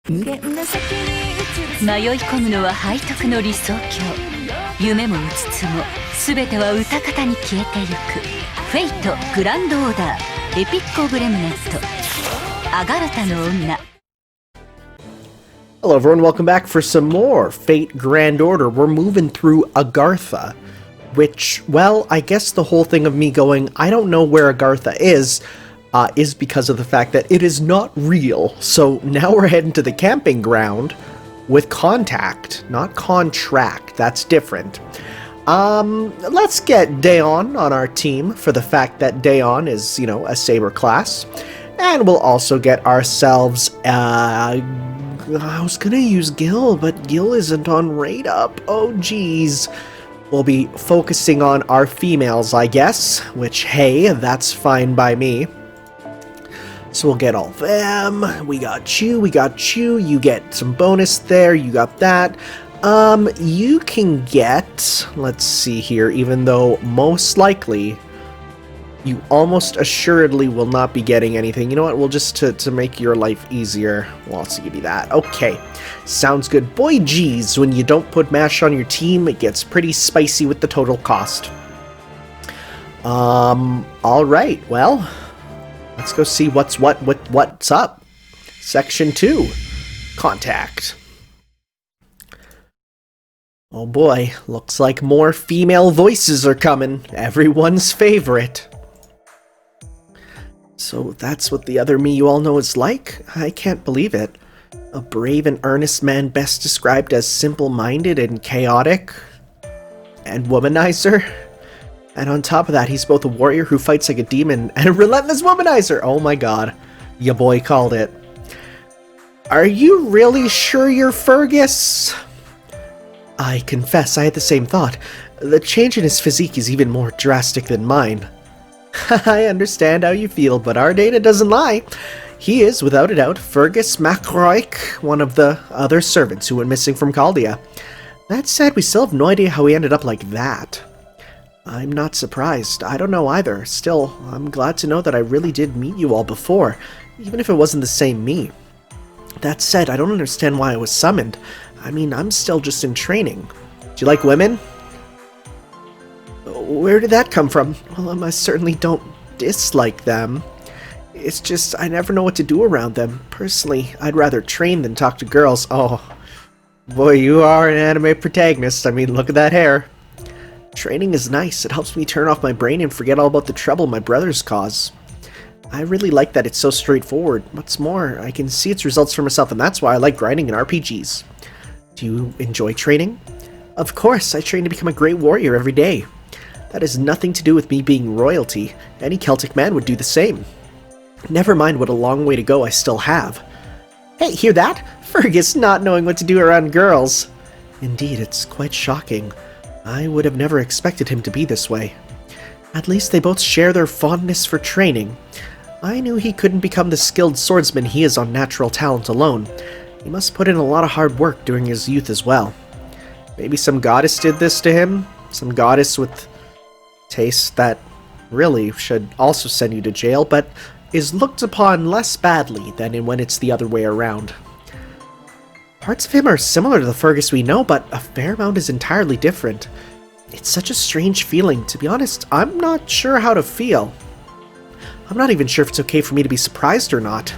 迷い込むのは背徳の理想郷。夢もうつつも全ては歌方に消えてゆく。フェイトグランドオーダーエピックオブレムネントアガルタの女。 Hello everyone, welcome back for some more Fate Grand Order. We're moving through Agartha, which, well, I guess the whole thing of me going, I don't know where Agartha is because of the fact that it is not real. So now we're heading to the camping ground with contact, not contract. That's different. Let's get Dayon on our team for the fact that Dayon is, you know, a saber class. And we'll also get ourselves, I was gonna use Gil, but Gil isn't on rate up. Oh, geez. We'll be focusing on our females, I guess, which, hey, that's fine by me. So we'll get all them. We got you, you get some bonus there, you got that. You can get, let's see here, even though most likely you almost assuredly will not be getting anything. You know what, we'll just, to make your life easier, we'll also give you that. Okay, sounds good. Boy, geez, when you don't put MASH on your team, it gets pretty spicy with the total cost. Alright, well, let's go see what's up. Section 2, Contact. Oh boy, looks like more female voices are coming. Everyone's favorite. So that's what the other me you all know is like? I can't believe it. A brave and earnest man best described as simple-minded and chaotic. And womanizer. And on top of that, he's both a warrior who fights like a demon and a relentless womanizer! Oh my god. Ya boy called it. Are you really sure you're Fergus? I confess I had the same thought. The change in his physique is even more drastic than mine. I understand how you feel, but our data doesn't lie. He is, without a doubt, Fergus MacDougall, one of the other servants who went missing from Chaldea. That said, we still have no idea how he ended up like that. I'm not surprised. I don't know either. Still, I'm glad to know that I really did meet you all before, even if it wasn't the same me. That said, I don't understand why I was summoned. I mean, I'm still just in training. Do you like women? Where did that come from? Well, I certainly don't dislike them. It's just, I never know what to do around them. Personally, I'd rather train than talk to girls. Oh, boy, you are an anime protagonist. I mean, look at that hair. Training is nice. It helps me turn off my brain and forget all about the trouble my brothers cause. I really like that it's so straightforward. What's more, I can see its results for myself, and that's why I like grinding in RPGs. Do you enjoy training? Of course, I train to become a great warrior every day. That has nothing to do with me being royalty. Any Celtic man would do the same. Never mind what a long way to go I still have. Hey, hear that? Fergus not knowing what to do around girls. Indeed, it's quite shocking. I would have never expected him to be this way. At least they both share their fondness for training. I knew he couldn't become the skilled swordsman he is on natural talent alone. He must put in a lot of hard work during his youth as well. Maybe some goddess did this to him? Some goddess with taste that really should also send you to jail, but is looked upon less badly than when it's the other way around. Parts of him are similar to the Fergus we know, but a fair amount is entirely different. It's such a strange feeling. To be honest, I'm not sure how to feel. I'm not even sure if it's okay for me to be surprised or not.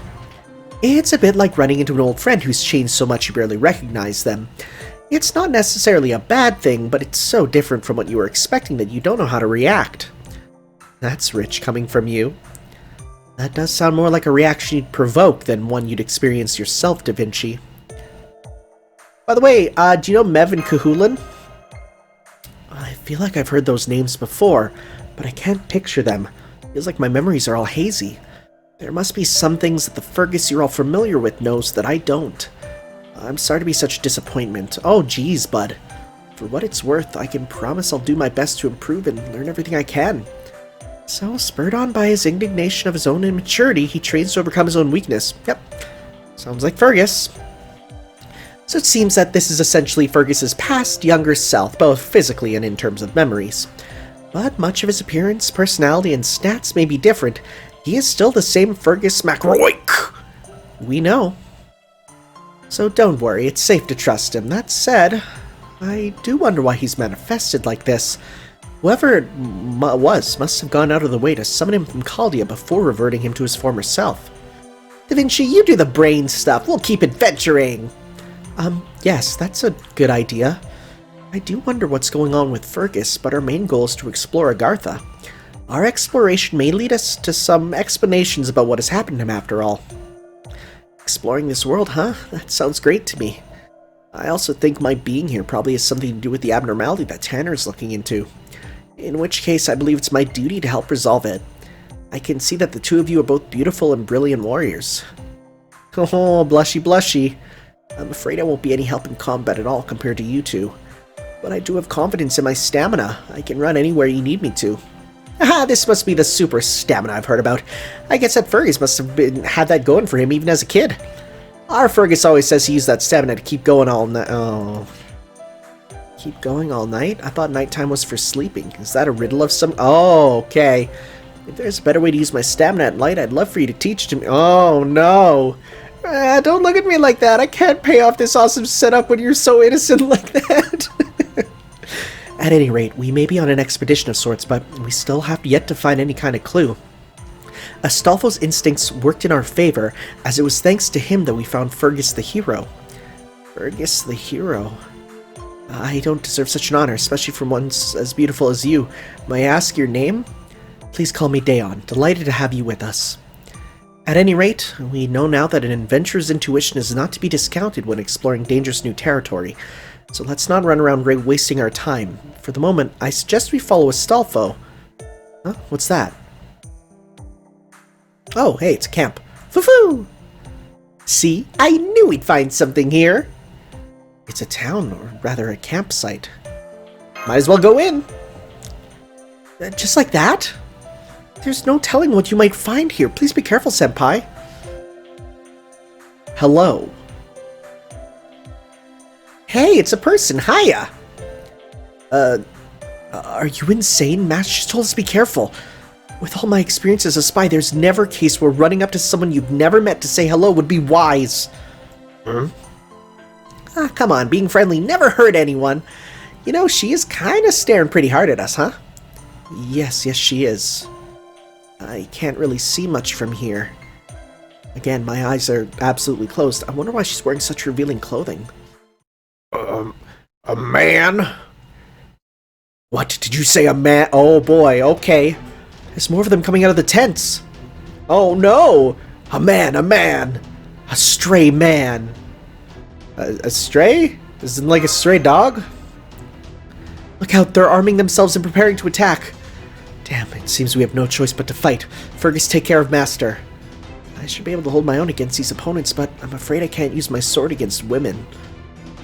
It's a bit like running into an old friend who's changed so much you barely recognize them. It's not necessarily a bad thing, but it's so different from what you were expecting that you don't know how to react. That's rich coming from you. That does sound more like a reaction you'd provoke than one you'd experience yourself, Da Vinci. By the way, do you know Mev and Cahulan? I feel like I've heard those names before, but I can't picture them. Feels like my memories are all hazy. There must be some things that the Fergus you're all familiar with knows that I don't. I'm sorry to be such a disappointment. Oh, geez, bud. For what it's worth, I can promise I'll do my best to improve and learn everything I can. So, spurred on by his indignation of his own immaturity, he trains to overcome his own weakness. Yep, sounds like Fergus. So it seems that this is essentially Fergus's past younger self, both physically and in terms of memories. But much of his appearance, personality, and stats may be different. He is still the same Fergus MacDougall we know. So don't worry, it's safe to trust him. That said, I do wonder why he's manifested like this. Whoever it was must have gone out of the way to summon him from Chaldea before reverting him to his former self. Da Vinci, you do the brain stuff. We'll keep adventuring. Yes, that's a good idea. I do wonder what's going on with Fergus, but our main goal is to explore Agartha. Our exploration may lead us to some explanations about what has happened to him after all. Exploring this world, huh? That sounds great to me. I also think my being here probably has something to do with the abnormality that Tanner is looking into. In which case, I believe it's my duty to help resolve it. I can see that the two of you are both beautiful and brilliant warriors. Oh, blushy blushy. I'm afraid I won't be any help in combat at all compared to you two. But I do have confidence in my stamina. I can run anywhere you need me to. Aha, this must be the super stamina I've heard about. I guess that Fergus must have had that going for him even as a kid. Our Fergus always says he used that stamina to keep going all night. Oh. Keep going all night? I thought nighttime was for sleeping. Is that a riddle of some... Oh, okay. If there's a better way to use my stamina at night, I'd love for you to teach it to me. Oh, no. Don't look at me like that. I can't pay off this awesome setup when you're so innocent like that. At any rate, we may be on an expedition of sorts, but we still have yet to find any kind of clue. Astolfo's instincts worked in our favor, as it was thanks to him that we found Fergus the hero. Fergus the hero? I don't deserve such an honor, especially from one as beautiful as you. May I ask your name? Please call me Dayon. Delighted to have you with us. At any rate, we know now that an adventurer's intuition is not to be discounted when exploring dangerous new territory. So let's not run around wasting our time. For the moment, I suggest we follow Astolfo. Huh? What's that? Oh, hey, it's a camp. Foo-foo! See? I knew we'd find something here! It's a town, or rather a campsite. Might as well go in! Just like that? There's no telling what you might find here. Please be careful, senpai. Hello. Hey, it's a person. Hiya! Are you insane? Master just told us to be careful. With all my experience as a spy, there's never a case where running up to someone you've never met to say hello would be wise. Come on, being friendly never hurt anyone. You know, she is kinda staring pretty hard at us, huh? Yes, she is. I can't really see much from here. Again, my eyes are absolutely closed. I wonder why she's wearing such revealing clothing. A man? What, did you say a man? Oh boy, okay. There's more of them coming out of the tents. Oh no! A man! A stray man. A stray? Isn't like a stray dog? Look out, they're arming themselves and preparing to attack. Damn, it seems we have no choice but to fight. Fergus, take care of Master. I should be able to hold my own against these opponents, but I'm afraid I can't use my sword against women.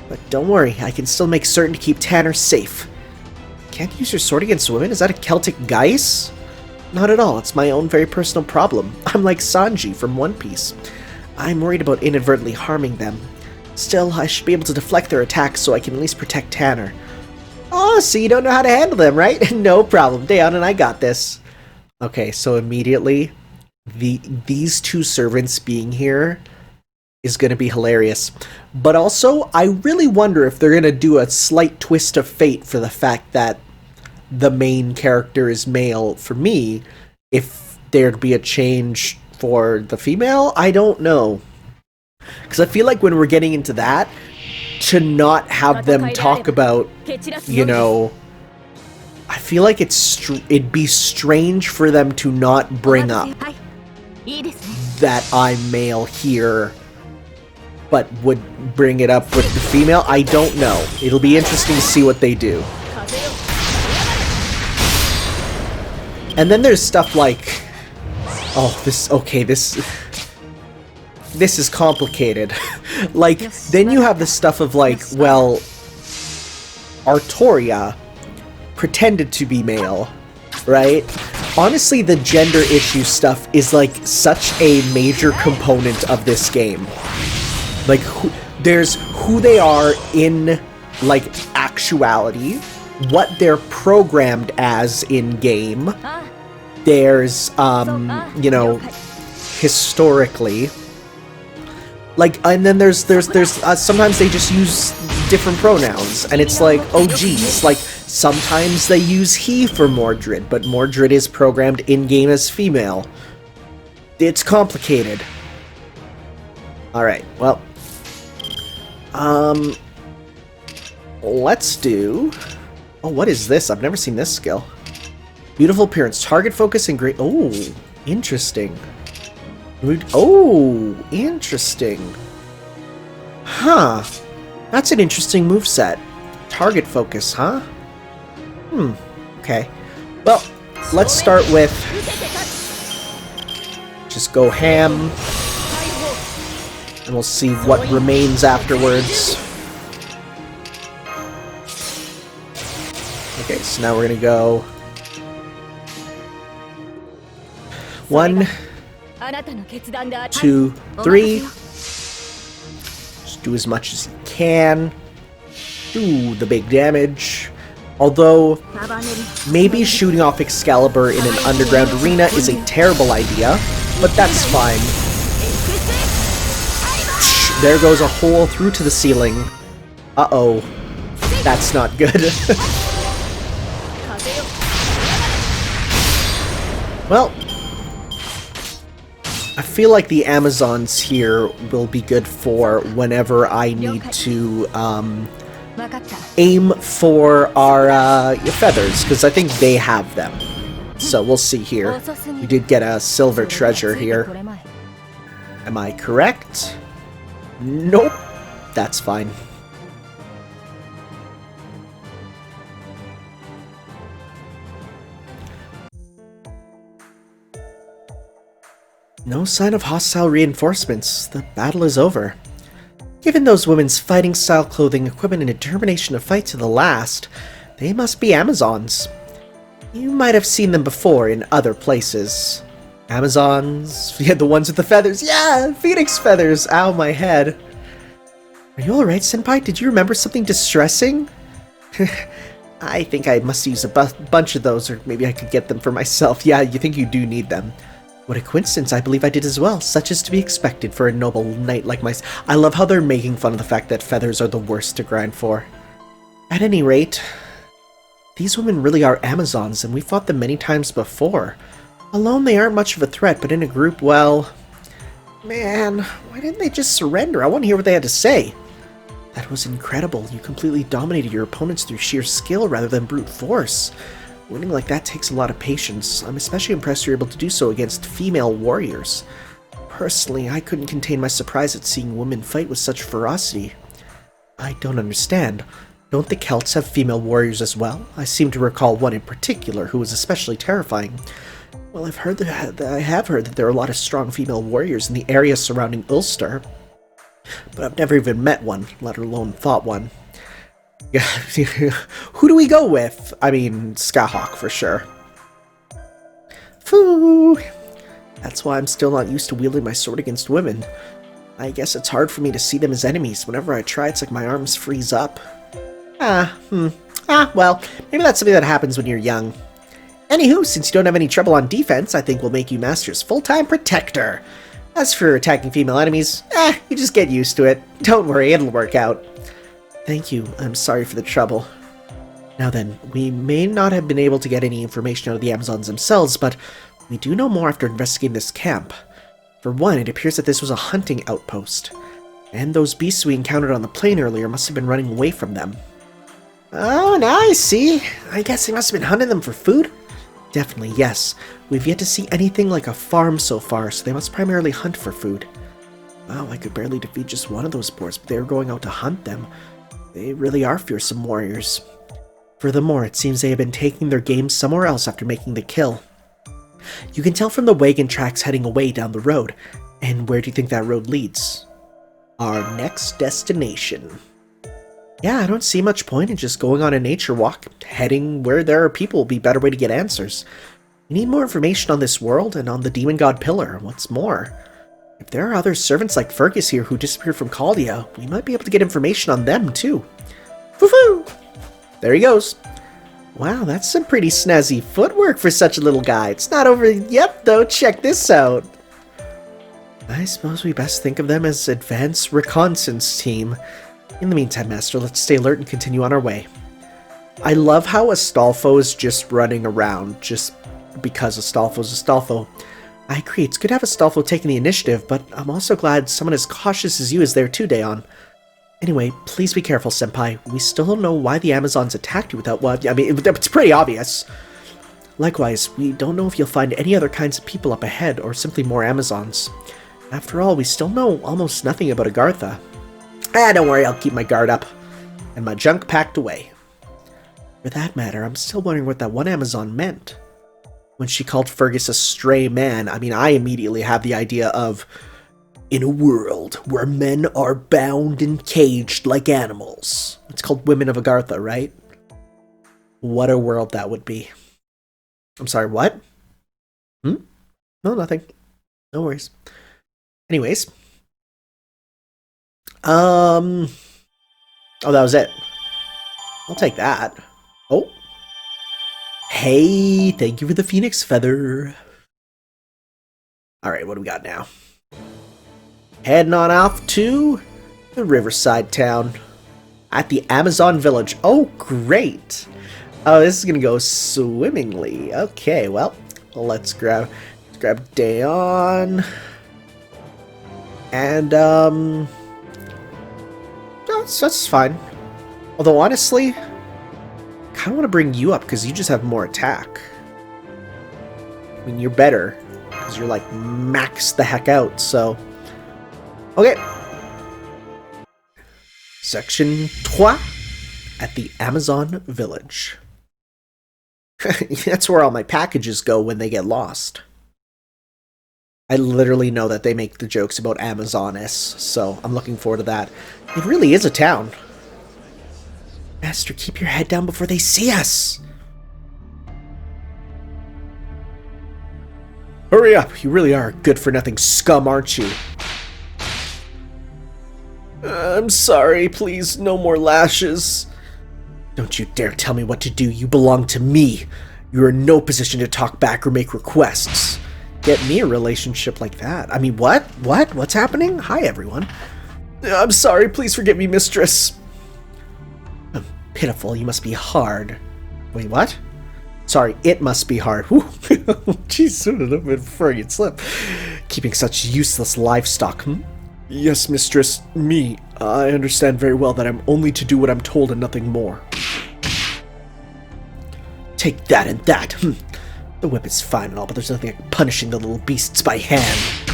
But don't worry, I can still make certain to keep Tanner safe. Can't use your sword against women? Is that a Celtic guise? Not at all, it's my own very personal problem. I'm like Sanji from One Piece. I'm worried about inadvertently harming them. Still, I should be able to deflect their attacks so I can at least protect Tanner. Oh, so you don't know how to handle them, right? No problem, Dayon and I got this. Okay, so immediately, these two servants being here is going to be hilarious. But also, I really wonder if they're going to do a slight twist of fate for the fact that the main character is male. For me, if there'd be a change for the female, I don't know. Because I feel like when we're getting into that, to not have them talk about, you know, I feel like it'd be strange for them to not bring up that I'm male here, but would bring it up with the female. I don't know. It'll be interesting to see what they do. And then there's stuff like, oh, this is complicated. Like, then you have the stuff of like, well, Artoria pretended to be male, right? Honestly, the gender issue stuff is like such a major component of this game. Like, there's who they are in, like, actuality, what they're programmed as in-game. There's, you know, historically. Like, and then there's sometimes they just use different pronouns, and it's like, oh geez, like, sometimes they use he for Mordred, but Mordred is programmed in-game as female. It's complicated. Alright, well. Let's do... Oh, what is this? I've never seen this skill. Beautiful appearance, target focus, and great... Oh, interesting. Oh, interesting. Huh. That's an interesting moveset. Target focus, huh? Okay. Well, let's start with... Just go ham. And we'll see what remains afterwards. Okay, so now we're gonna go... 1, 2, 3. Just do as much as you can. Do the big damage. Although, maybe shooting off Excalibur in an underground arena is a terrible idea, but that's fine. There goes a hole through to the ceiling. Uh-oh. That's not good. Well, I feel like the Amazons here will be good for whenever I need to aim for our feathers, because I think they have them. So we'll see here. We did get a silver treasure here. Am I correct? Nope. That's fine. No sign of hostile reinforcements. The battle is over. Given those women's fighting style clothing, equipment, and determination to fight to the last, they must be Amazons. You might have seen them before in other places. Amazons? Yeah, the ones with the feathers. Yeah, phoenix feathers. Ow, my head. Are you alright, Senpai? Did you remember something distressing? I think I must use a bunch of those, or maybe I could get them for myself. Yeah, you think you do need them. What a coincidence, I believe I did as well. Such is to be expected for a noble knight like myself. I love how they're making fun of the fact that feathers are the worst to grind for. At any rate, these women really are Amazons, and we fought them many times before. Alone they aren't much of a threat, but in a group, well... Man, why didn't they just surrender? I want to hear what they had to say. That was incredible. You completely dominated your opponents through sheer skill rather than brute force. Winning like that takes a lot of patience. I'm especially impressed you're able to do so against female warriors. Personally, I couldn't contain my surprise at seeing women fight with such ferocity. I don't understand. Don't the Celts have female warriors as well? I seem to recall one in particular who was especially terrifying. Well, I have heard that there are a lot of strong female warriors in the area surrounding Ulster, but I've never even met one, let alone fought one. Yeah, who do we go with? I mean, Skyhawk for sure. Phoo! That's why I'm still not used to wielding my sword against women. I guess it's hard for me to see them as enemies. Whenever I try, it's like my arms freeze up. Well, maybe that's something that happens when you're young. Anywho, since you don't have any trouble on defense, I think we'll make you Master's full-time protector. As for attacking female enemies, you just get used to it. Don't worry, it'll work out. Thank you. I'm sorry for the trouble. Now then, we may not have been able to get any information out of the Amazons themselves, but we do know more after investigating this camp. For one, it appears that this was a hunting outpost, and those beasts we encountered on the plain earlier must have been running away from them. Oh, now I see. I guess they must have been hunting them for food? Definitely, yes. We've yet to see anything like a farm so far, so they must primarily hunt for food. Wow, I could barely defeat just one of those boars, but they were going out to hunt them. They really are fearsome warriors. Furthermore, it seems they have been taking their game somewhere else after making the kill. You can tell from the wagon tracks heading away down the road. And where do you think that road leads? Our next destination. Yeah, I don't see much point in just going on a nature walk. Heading where there are people will be a better way to get answers. We need more information on this world and on the Demon God Pillar. What's more, if there are other servants like Fergus here who disappeared from Caldia, we might be able to get information on them too. Foo-foo! There he goes. Wow, that's some pretty snazzy footwork for such a little guy. It's not over yet though, check this out. I suppose we best think of them as advanced reconnaissance team. In the meantime, Master, let's stay alert and continue on our way. I love how Astolfo is just running around, just because Astolfo's Astolfo. I agree, it's good to have Astolfo taking the initiative, but I'm also glad someone as cautious as you is there too, Dayon. Anyway, please be careful, Senpai. We still don't know why the Amazons attacked you without what. I mean, it's pretty obvious. Likewise, we don't know if you'll find any other kinds of people up ahead, or simply more Amazons. After all, we still know almost nothing about Agartha. Don't worry, I'll keep my guard up. And my junk packed away. For that matter, I'm still wondering what that one Amazon meant. When she called Fergus a stray man, I mean, I immediately have the idea of, in a world where men are bound and caged like animals. It's called Women of Agartha, right? What a world that would be. I'm sorry, what? No, nothing. No worries. Anyways. Oh, that was it. I'll take that. Oh. Hey, thank you for the Phoenix Feather. Alright, what do we got now? Heading on off to the riverside town at the Amazon village. Oh, great. Oh, this is going to go swimmingly. Okay, well, let's grab Dayon. And, that's fine. Although, honestly, I kind of want to bring you up because you just have more attack. I mean, you're better because you're, like, maxed the heck out, so... Okay. Section 3 at the Amazon village. That's where all my packages go when they get lost. I literally know that they make the jokes about Amazoness, so I'm looking forward to that. It really is a town. Master, keep your head down before they see us! Hurry up! You really are a good-for-nothing scum, aren't you? I'm sorry, please, no more lashes. Don't you dare tell me what to do, you belong to me. You're in no position to talk back or make requests. Get me a relationship like that. I mean, what? What's happening? Hi, everyone. I'm sorry, please forgive me, mistress. Pitiful, you must be hard. Wait, what? Sorry, it must be hard. Jeez, what a friggin' slip. Keeping such useless livestock, Yes, mistress, me. I understand very well that I'm only to do what I'm told and nothing more. Take that and that. The whip is fine and all, but there's nothing like punishing the little beasts by hand.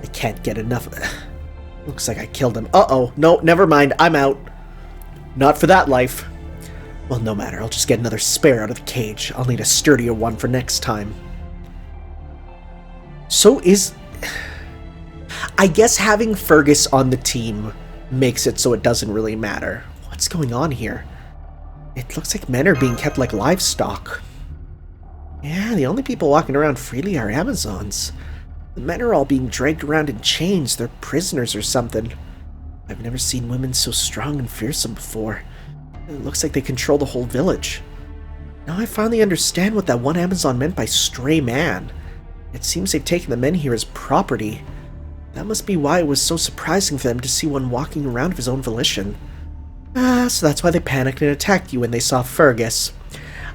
I can't get enough. Looks like I killed him. Uh-oh. No, never mind. I'm out. Not for that life. Well, no matter. I'll just get another spare out of the cage. I'll need a sturdier one for next time. So is... I guess having Fergus on the team makes it so it doesn't really matter. What's going on here? It looks like men are being kept like livestock. Yeah, the only people walking around freely are Amazons. The men are all being dragged around in chains. They're prisoners or something. I've never seen women so strong and fearsome before. It looks like they control the whole village. Now I finally understand what that one Amazon meant by stray man. It seems they've taken the men here as property. That must be why it was so surprising for them to see one walking around of his own volition. So that's why they panicked and attacked you when they saw Fergus.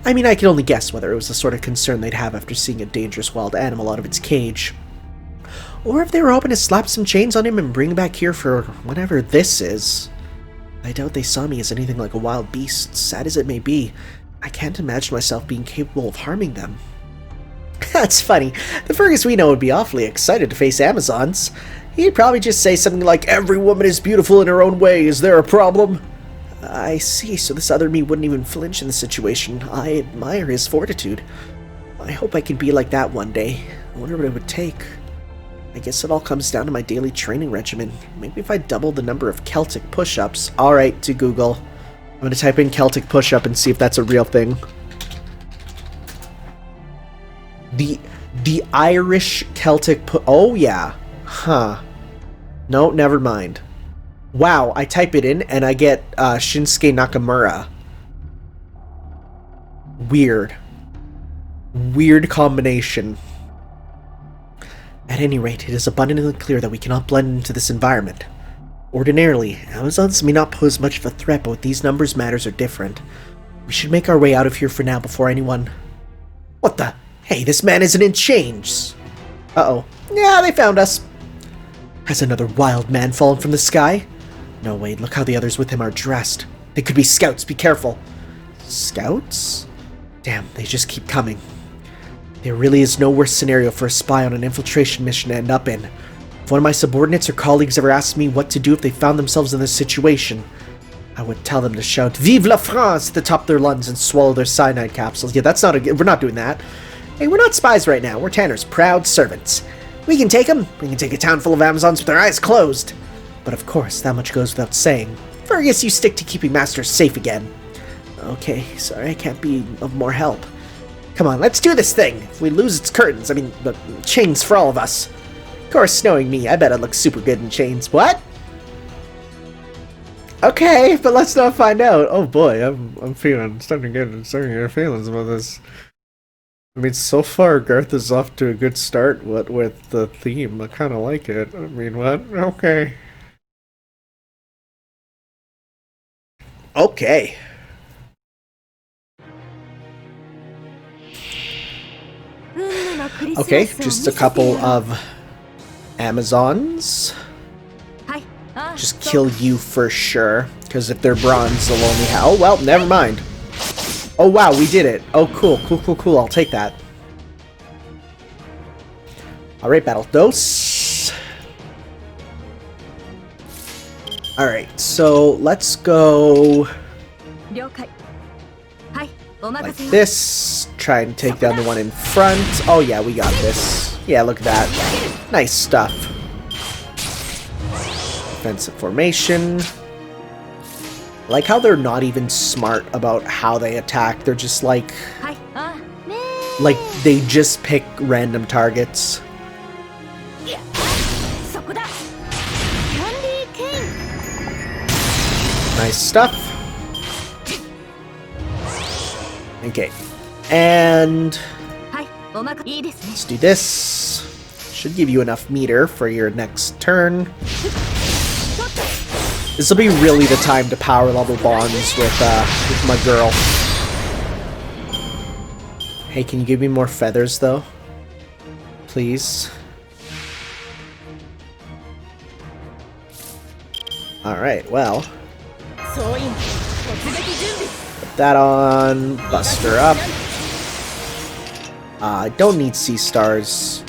I mean, I can only guess whether it was the sort of concern they'd have after seeing a dangerous wild animal out of its cage. Or if they were hoping to slap some chains on him and bring him back here for whatever this is. I doubt they saw me as anything like a wild beast, sad as it may be. I can't imagine myself being capable of harming them. That's funny. The Fergus we know would be awfully excited to face Amazons. He'd probably just say something like, "Every woman is beautiful in her own way, is there a problem?" I see, so this other me wouldn't even flinch in the situation. I admire his fortitude. I hope I can be like that one day. I wonder what it would take. I guess it all comes down to my daily training regimen. Maybe if I double the number of Celtic push-ups. Alright, to Google. I'm gonna type in Celtic push-up and see if that's a real thing. The Irish Celtic oh yeah. Huh. No, never mind. Wow, I type it in and I get Shinsuke Nakamura. Weird. Weird combination. At any rate, it is abundantly clear that we cannot blend into this environment. Ordinarily, Amazons may not pose much of a threat, but with these numbers, matters are different. We should make our way out of here for now before anyone... What the? Hey, this man isn't in chains! Uh-oh. Yeah, they found us. Has another wild man fallen from the sky? No, wait, look how the others with him are dressed. They could be scouts, be careful. Scouts? Damn, they just keep coming. There really is no worse scenario for a spy on an infiltration mission to end up in. If one of my subordinates or colleagues ever asked me what to do if they found themselves in this situation, I would tell them to shout "Vive la France" at the top of their lungs and swallow their cyanide capsules. Yeah, that's not a good... We're not doing that. Hey, we're not spies right now. We're Tanner's proud servants. We can take them. We can take a town full of Amazons with their eyes closed. But of course, that much goes without saying. Fergus, you stick to keeping Master safe again. Okay, sorry, I can't be of more help. Come on, let's do this thing. If we lose its curtains, the chains for all of us. Of course, knowing me, I bet I'd look super good in chains. What? Okay, but let's not find out. Oh boy, I'm starting to get feelings about this. So far, Agartha's off to a good start with the theme. I kind of like it. What? Okay. Okay. Okay, just a couple of Amazons. Just kill you for sure, because if they're bronze, they'll only have... Oh, well, never mind. Oh, wow, we did it. Oh, cool. I'll take that. Alright, Battle Dose. Alright, so let's go... like this. Try and take down the one in front. Oh, yeah, we got this. Yeah, look at that. Nice stuff. Defensive formation. I like how they're not even smart about how they attack. They're just like they just pick random targets. Nice stuff. Okay. And let's do this. Should give you enough meter for your next turn. This will be really the time to power level bonds with my girl. Hey, can you give me more feathers, though? Please? Alright, well. Put that on. Bust her up. I don't need sea stars,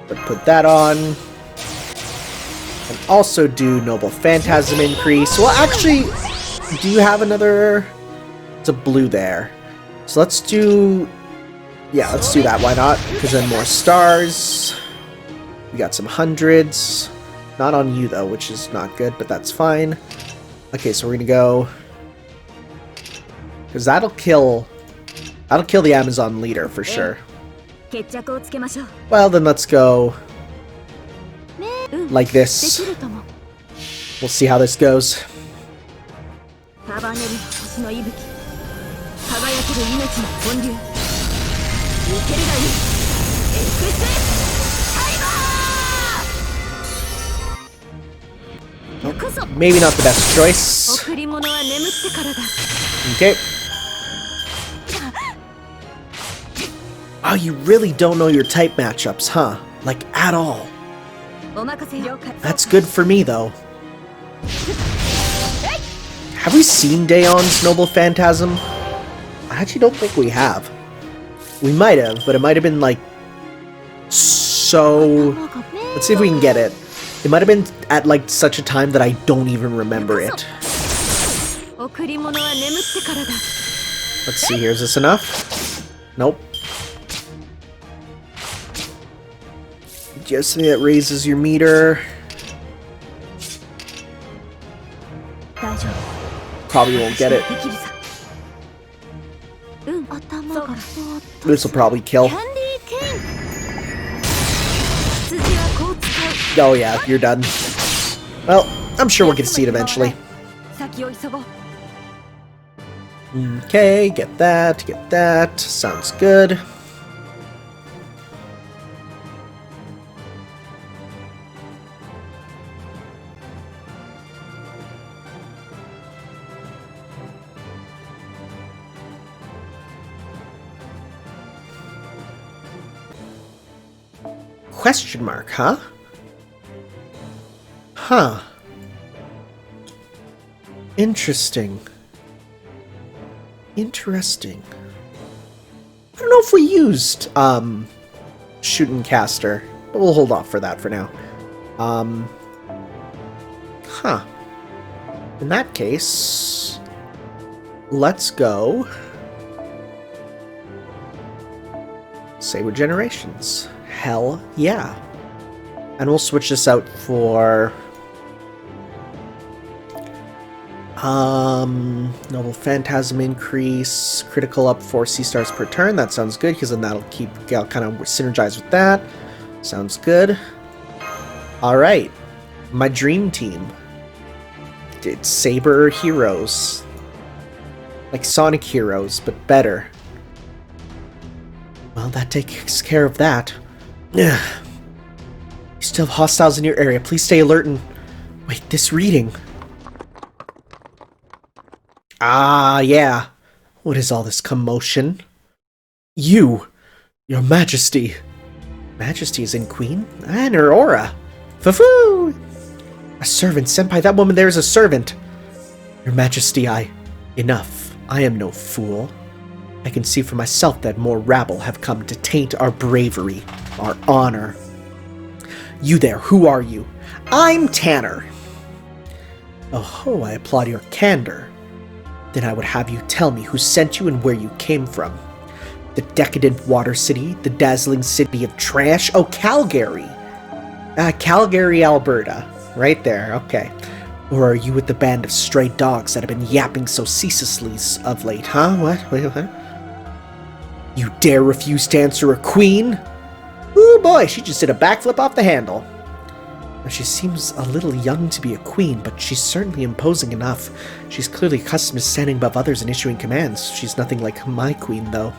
but put that on. And also do Noble Phantasm increase. Well, actually, do you have another... It's a blue there. So let's do... Yeah, let's do that. Why not? Because then more stars. We got some hundreds. Not on you, though, which is not good, but that's fine. Okay, so we're going to go... Because that'll kill the Amazon leader, for sure. Well, then let's go... like this. We'll see how this goes. Maybe not the best choice. Okay. Oh, you really don't know your type matchups, huh? Like, at all. That's good for me, though. Have we seen Daeon's Noble Phantasm? I actually don't think we have. We might have, but it might have been, like, so... Let's see if we can get it. It might have been at, like, such a time that I don't even remember it. Let's see here, is this enough? Nope. Just something that raises your meter. Probably won't get it. This will probably kill. Oh yeah, you're done. Well, I'm sure we'll get to see it eventually. Okay, get that. Sounds good. Question mark, huh? Huh. Interesting. Interesting. I don't know if we used, Shooting Caster, but we'll hold off for that for now. Huh. In that case, let's go Saber Generations. Hell yeah. And we'll switch this out for Noble Phantasm increase, critical up 4 C-stars per turn. That sounds good, because then that'll kind of synergize with that. Sounds good. Alright. My dream team. It's Saber Heroes. Like Sonic Heroes, but better. Well, that takes care of that. You still have hostiles in your area. Please stay alert and... Wait, this reading... Ah, yeah. What is all this commotion? Your Majesty. Majesty is in Queen? And her aura. Foo-foo! A servant, Senpai, that woman there is a servant. Your Majesty, Enough. I am no fool. I can see for myself that more rabble have come to taint our bravery, our honor. You there, who are you? I'm Tanner. Oh, I applaud your candor. Then I would have you tell me who sent you and where you came from. The decadent water city? The dazzling city of trash? Oh, Calgary! Calgary, Alberta. Right there, okay. Or are you with the band of stray dogs that have been yapping so ceaselessly of late, huh? What? Wait, what? You dare refuse to answer a queen? Ooh boy, she just did a backflip off the handle. She seems a little young to be a queen, but she's certainly imposing enough. She's clearly accustomed to standing above others and issuing commands. She's nothing like my queen, though.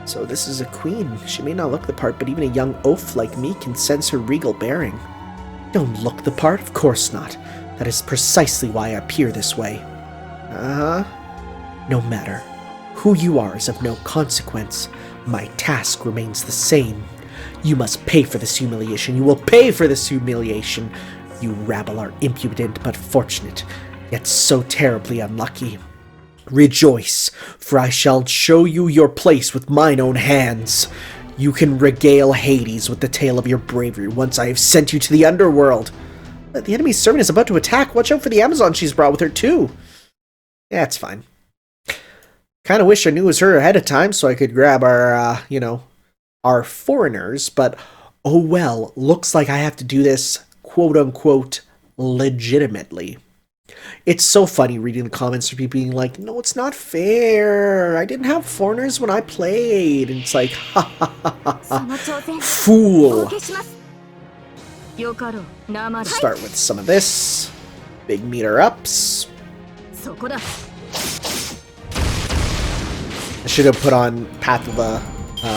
So this is a queen. She may not look the part, but even a young oaf like me can sense her regal bearing. Don't look the part? Of course not. That is precisely why I appear this way. No matter. Who you are is of no consequence. My task remains the same. You must pay for this humiliation. You will pay for this humiliation. You rabble are impudent but fortunate, yet so terribly unlucky. Rejoice, for I shall show you your place with mine own hands. You can regale Hades with the tale of your bravery once I have sent you to the underworld. The enemy's servant is about to attack. Watch out for the Amazon she's brought with her, too. Yeah, it's fine. Kind of wish I knew it was her ahead of time so I could grab our, our foreigners, but oh well, looks like I have to do this quote-unquote legitimately. It's so funny reading the comments of people being like, no, it's not fair. I didn't have foreigners when I played. And it's like, ha ha ha ha ha. Fool. Start with some of this. Big meter ups. I should have put on Path of the,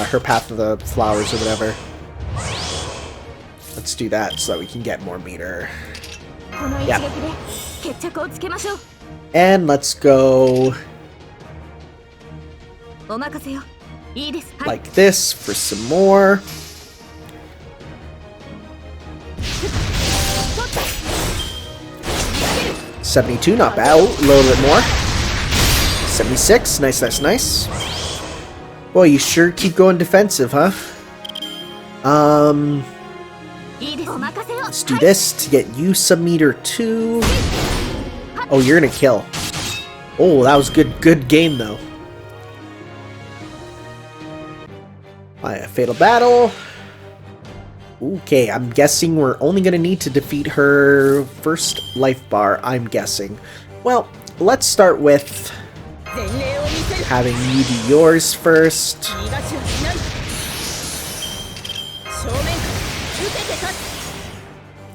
her Path of the Flowers or whatever. Let's do that so that we can get more meter. Yeah. And let's go like this for some more. $72, not bad. Oh, a little bit more. 76, nice, nice, nice. Boy, you sure keep going defensive, huh? Let's do this to get you some meter too. Oh, you're gonna kill. Oh, that was good game though. Fatal battle. Okay, I'm guessing we're only gonna need to defeat her first life bar, I'm guessing. Well, let's start with having you do yours first.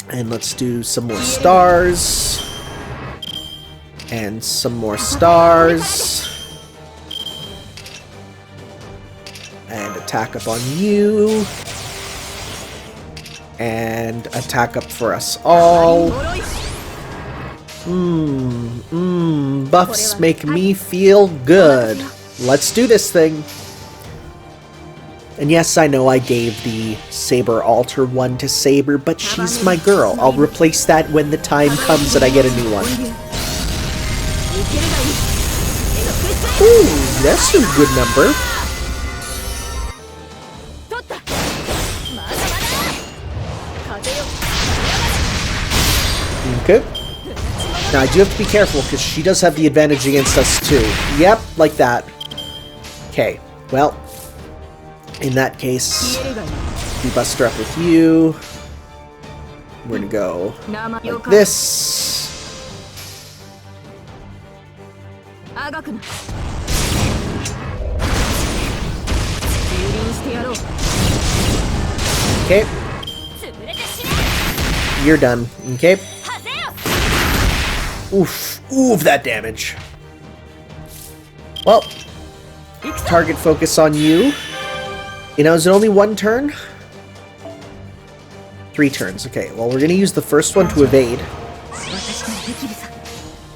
And let's do some more stars. And some more stars. And attack up on you. And attack up for us all. Buffs make me feel good. Let's do this thing. And yes, I know I gave the Saber Alter one to Saber, but she's my girl. I'll replace that when the time comes that I get a new one. Ooh, that's a good number. Okay. Now I do have to be careful because she does have the advantage against us too. Yep, like that. Okay, well, in that case, we bust her up with you. We're gonna go like this. Okay. You're done. Okay. Oof. Oof, that damage. Well, target focus on you. You know, is it only one turn? 3 turns. Okay, well, we're going to use the first one to evade.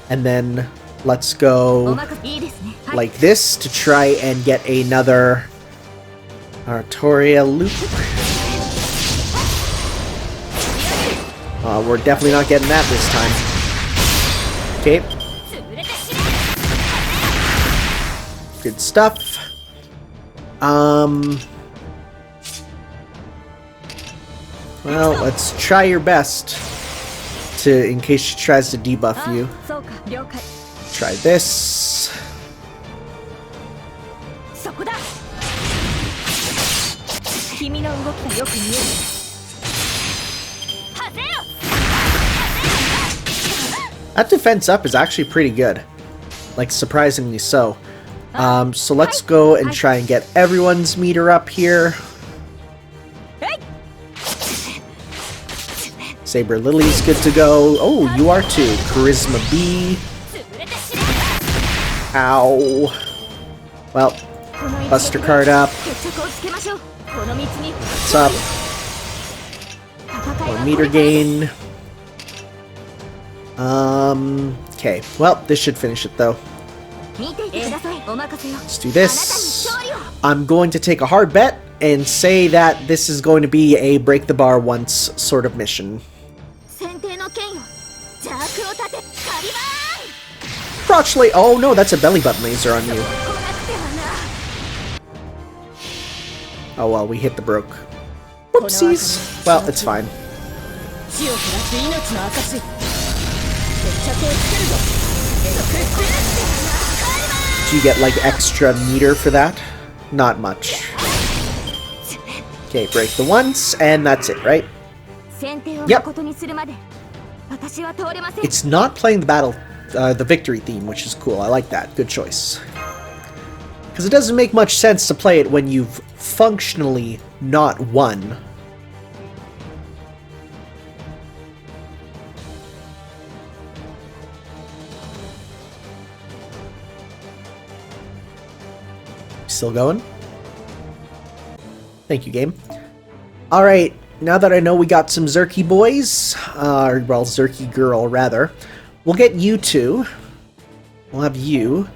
And then let's go like this to try and get another Artoria loop. We're definitely not getting that this time. Okay. Good stuff. Well, let's try your best to, in case she tries to debuff you. Try this. That defense up is actually pretty good. Like, surprisingly so. So let's go and try and get everyone's meter up here. Saber Lily's good to go. Oh, you are too. Charisma B. Ow. Well, Buster card up. What's up? More meter gain. Okay. Well, this should finish it though. Let's do this. I'm going to take a hard bet and say that this is going to be a break the bar once sort of mission. Crotchley! Oh no, that's a belly button laser on you. Oh well, we hit the broke. Whoopsies! Well, it's fine. Do you get like extra meter for that? Not much. Okay, break the once, and that's it, right? Yep. It's not playing the victory theme, which is cool. I like that. Good choice. Because it doesn't make much sense to play it when you've functionally not won. Still going? Thank you, game. Alright, now that I know we got some Zerky boys, or, well, Zerky girl, rather, we'll get you two. We'll have you,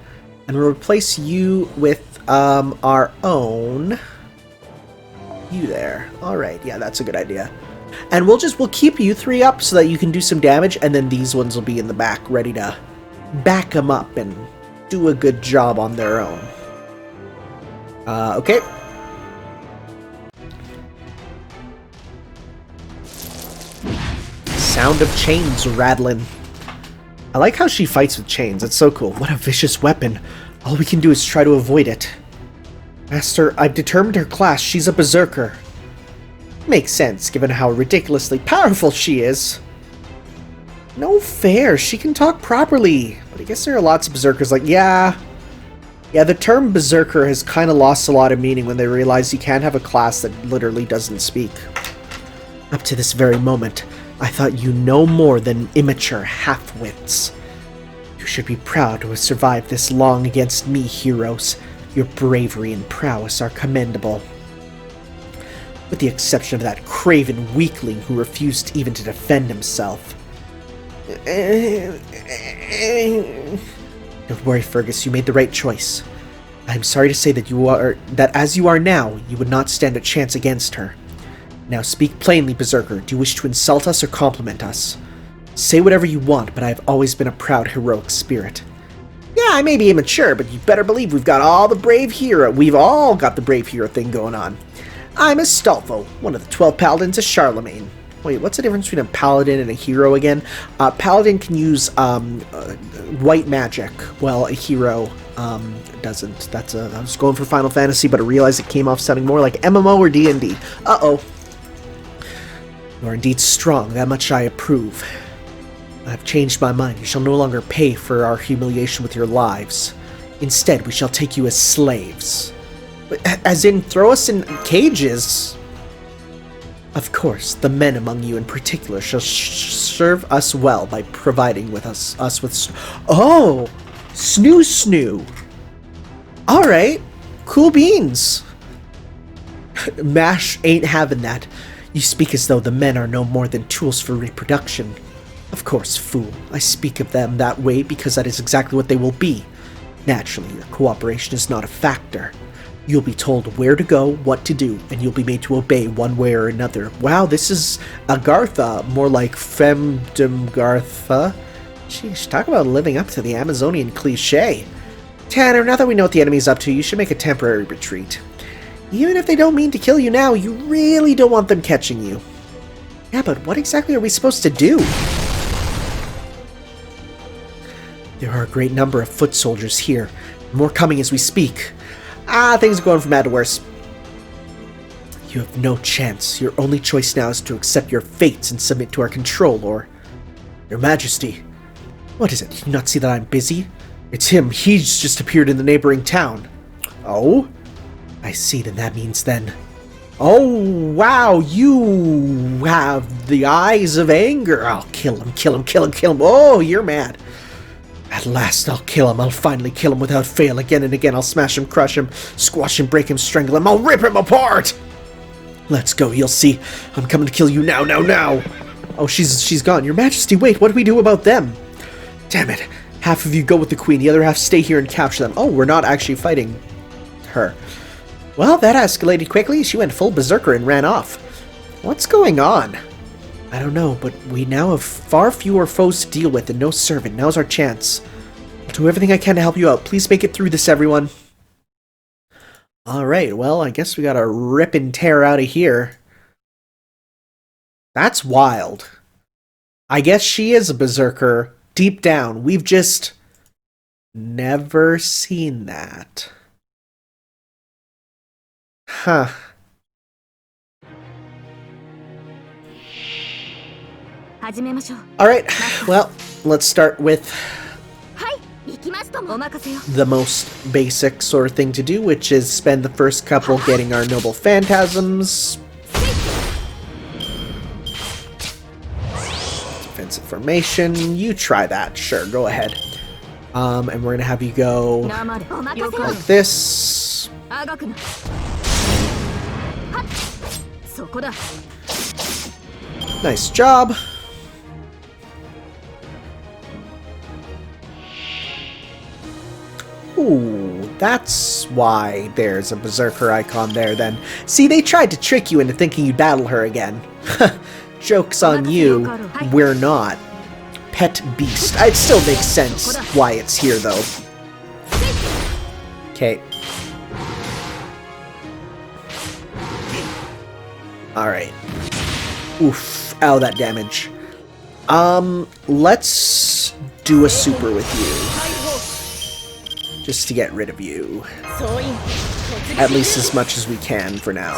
and we'll replace you with, our own... You there. Alright, yeah, that's a good idea. And we'll keep you 3 up so that you can do some damage, and then these ones will be in the back, ready to back them up and do a good job on their own. Okay. Sound of chains rattling. I like how she fights with chains. It's so cool. What a vicious weapon. All we can do is try to avoid it. Master, I've determined her class. She's a berserker. Makes sense, given how ridiculously powerful she is. No fair. She can talk properly. But I guess there are lots of berserkers like, yeah, the term berserker has kind of lost a lot of meaning when they realize you can't have a class that literally doesn't speak. Up to this very moment, I thought you no more than immature half-wits. You should be proud to have survived this long against me, heroes. Your bravery and prowess are commendable. With the exception of that craven weakling who refused even to defend himself. Don't worry, Fergus, you made the right choice. I'm sorry to say that as you are now, you would not stand a chance against her. Now speak plainly, Berserker. Do you wish to insult us or compliment us? Say whatever you want, but I have always been a proud, heroic spirit. Yeah, I may be immature, but you better believe we've got the brave hero thing going on. I'm Astolfo, one of the 12 paladins of Charlemagne. Wait, what's the difference between a paladin and a hero again? Paladin can use white magic, while a hero doesn't. I was going for Final Fantasy, but I realized it came off sounding more like MMO or D&D. Uh-oh. You are indeed strong, that much I approve. I've changed my mind. You shall no longer pay for our humiliation with your lives. Instead, we shall take you as slaves. As in, throw us in cages? Of course, the men among you in particular shall serve us well by providing with us with... Oh! Snoo. Alright. Cool beans. Mash ain't having that. You speak as though the men are no more than tools for reproduction. Of course, fool. I speak of them that way because that is exactly what they will be. Naturally, your cooperation is not a factor. You'll be told where to go, what to do, and you'll be made to obey one way or another. Wow, this is Agartha, more like Femdemgartha. Sheesh, talk about living up to the Amazonian cliche. Tanner, now that we know what the enemy's up to, you should make a temporary retreat. Even if they don't mean to kill you now, you really don't want them catching you. Yeah, but what exactly are we supposed to do? There are a great number of foot soldiers here. More coming as we speak. Things are going from bad to worse. You have no chance. Your only choice now is to accept your fates and submit to our control, or... Your Majesty. What is it? Do you not see that I'm busy? It's him. He's just appeared in the neighboring town. Oh? I see, then that means then... Oh, wow, you have the eyes of anger. I'll kill him. Oh, you're mad. At last, I'll kill him. I'll finally kill him without fail. Again and again, I'll smash him, crush him, squash him, break him, strangle him. I'll rip him apart! Let's go, you'll see. I'm coming to kill you now. Oh, she's gone. Your Majesty, wait, what do we do about them? Damn it. Half of you go with the Queen, the other half stay here and capture them. Oh, we're not actually fighting her. Well, that escalated quickly. She went full berserker and ran off. What's going on? I don't know, but we now have far fewer foes to deal with and no servant. Now's our chance. I'll do everything I can to help you out. Please make it through this, everyone. Alright, well, I guess we gotta rip and tear out of here. That's wild. I guess she is a berserker deep down. We've just never seen that. Huh. Alright, well, let's start with the most basic sort of thing to do, which is spend the first couple getting our noble phantasms. Defensive formation, you try that, sure, go ahead. And we're gonna have you go like this. Nice job. Ooh, that's why there's a berserker icon there then. See, they tried to trick you into thinking you'd battle her again. Joke's on you, we're not. Pet beast. It still makes sense why it's here though. Okay. Alright. Oof. Ow, that damage. Let's do a super with you. Just to get rid of you. At least as much as we can for now.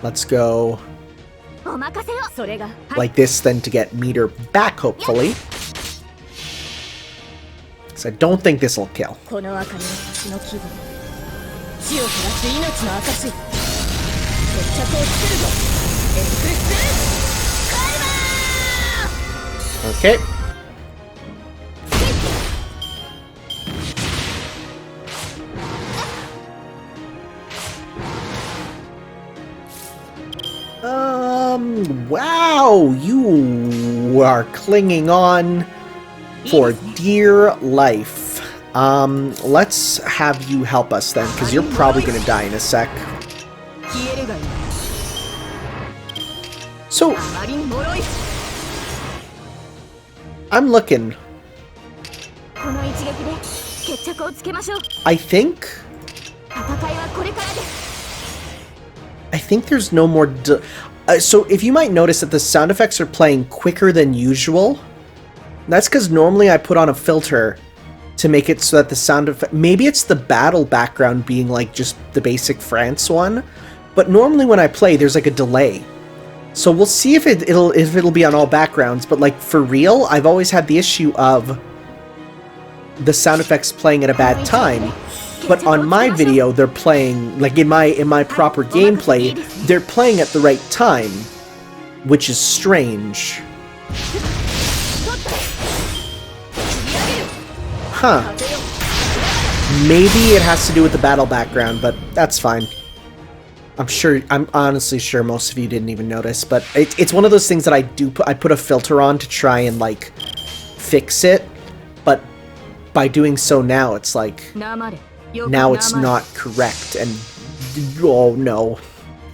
Let's go like this then to get Meteor back, hopefully. Because I don't think this will kill. Okay. Wow, you are clinging on for dear life. Let's have you help us then, because you're probably gonna die in a sec. So, I'm looking. I think there's no more so if you might notice that the sound effects are playing quicker than usual, that's because normally I put on a filter to make it so that the sound effect, maybe it's the battle background being like just the basic France one, but normally when I play there's like a delay. So we'll see if it'll be on all backgrounds, but like for real, I've always had the issue of the sound effects playing at a bad time. But on my video, they're playing, like in my proper gameplay, they're playing at the right time, which is strange. Huh. Maybe it has to do with the battle background, but that's fine. I'm honestly sure most of you didn't even notice, but it's one of those things that I put a filter on to try and like fix it, but by doing so now, it's like, now it's not correct, and oh no.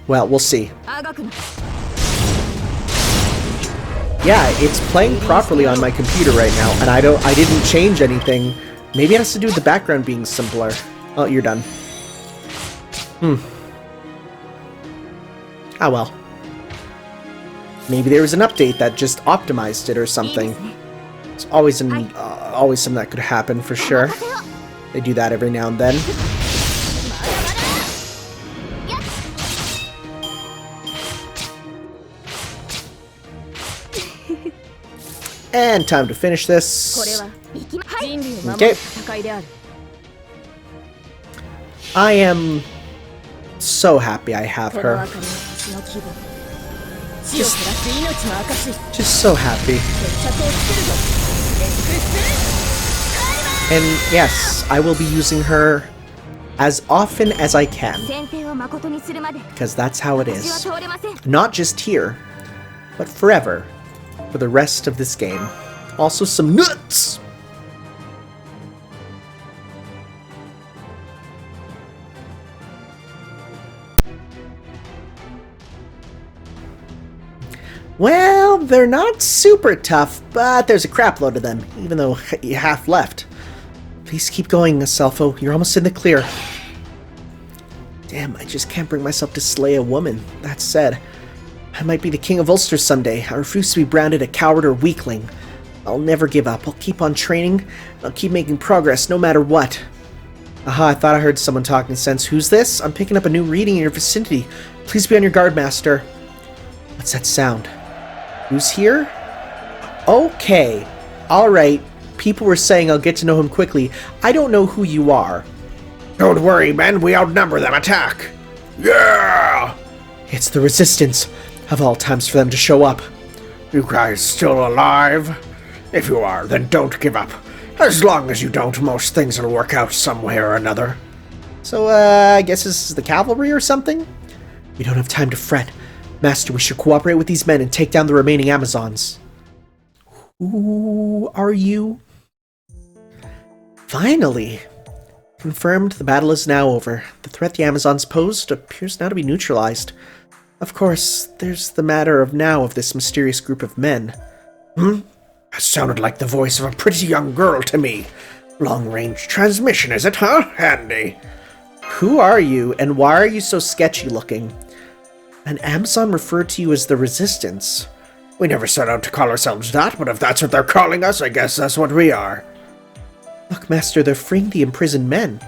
Well, we'll see. Yeah, it's playing properly on my computer right now, and I didn't change anything. Maybe it has to do with the background being simpler. Oh, you're done. Ah well. Maybe there was an update that just optimized it or something. It's always always something that could happen for sure. They do that every now and then. And time to finish this. Okay. I am so happy I have her. Just so happy. And yes, I will be using her as often as I can, because that's how it is. Not just here, but forever, for the rest of this game. Also some nuts! Well, they're not super tough, but there's a crap load of them, even though you half left. Please keep going, Aselfo. You're almost in the clear. Damn, I just can't bring myself to slay a woman. That said, I might be the king of Ulster someday. I refuse to be branded a coward or weakling. I'll never give up. I'll keep on training, and I'll keep making progress no matter what. Aha, I thought I heard someone talking sense. Who's this? I'm picking up a new reading in your vicinity. Please be on your guard, Master. What's that sound? Who's here? Okay. Alright. People were saying I'll get to know him quickly. I don't know who you are. Don't worry, men. We outnumber them. Attack! Yeah! It's the Resistance. Of all times for them to show up. You guys still alive? If you are, then don't give up. As long as you don't, most things will work out some way or another. So, I guess this is the cavalry or something? We don't have time to fret. Master, we should cooperate with these men and take down the remaining Amazons. Who are you? Finally! Confirmed, the battle is now over. The threat the Amazons posed appears now to be neutralized. Of course, there's the matter of now of this mysterious group of men. That sounded like the voice of a pretty young girl to me. Long-range transmission, is it, huh? Handy. Who are you, and why are you so sketchy-looking? An Amazon referred to you as the Resistance. We never set out to call ourselves that, but if that's what they're calling us, I guess that's what we are. Look, Master, they're freeing the imprisoned men.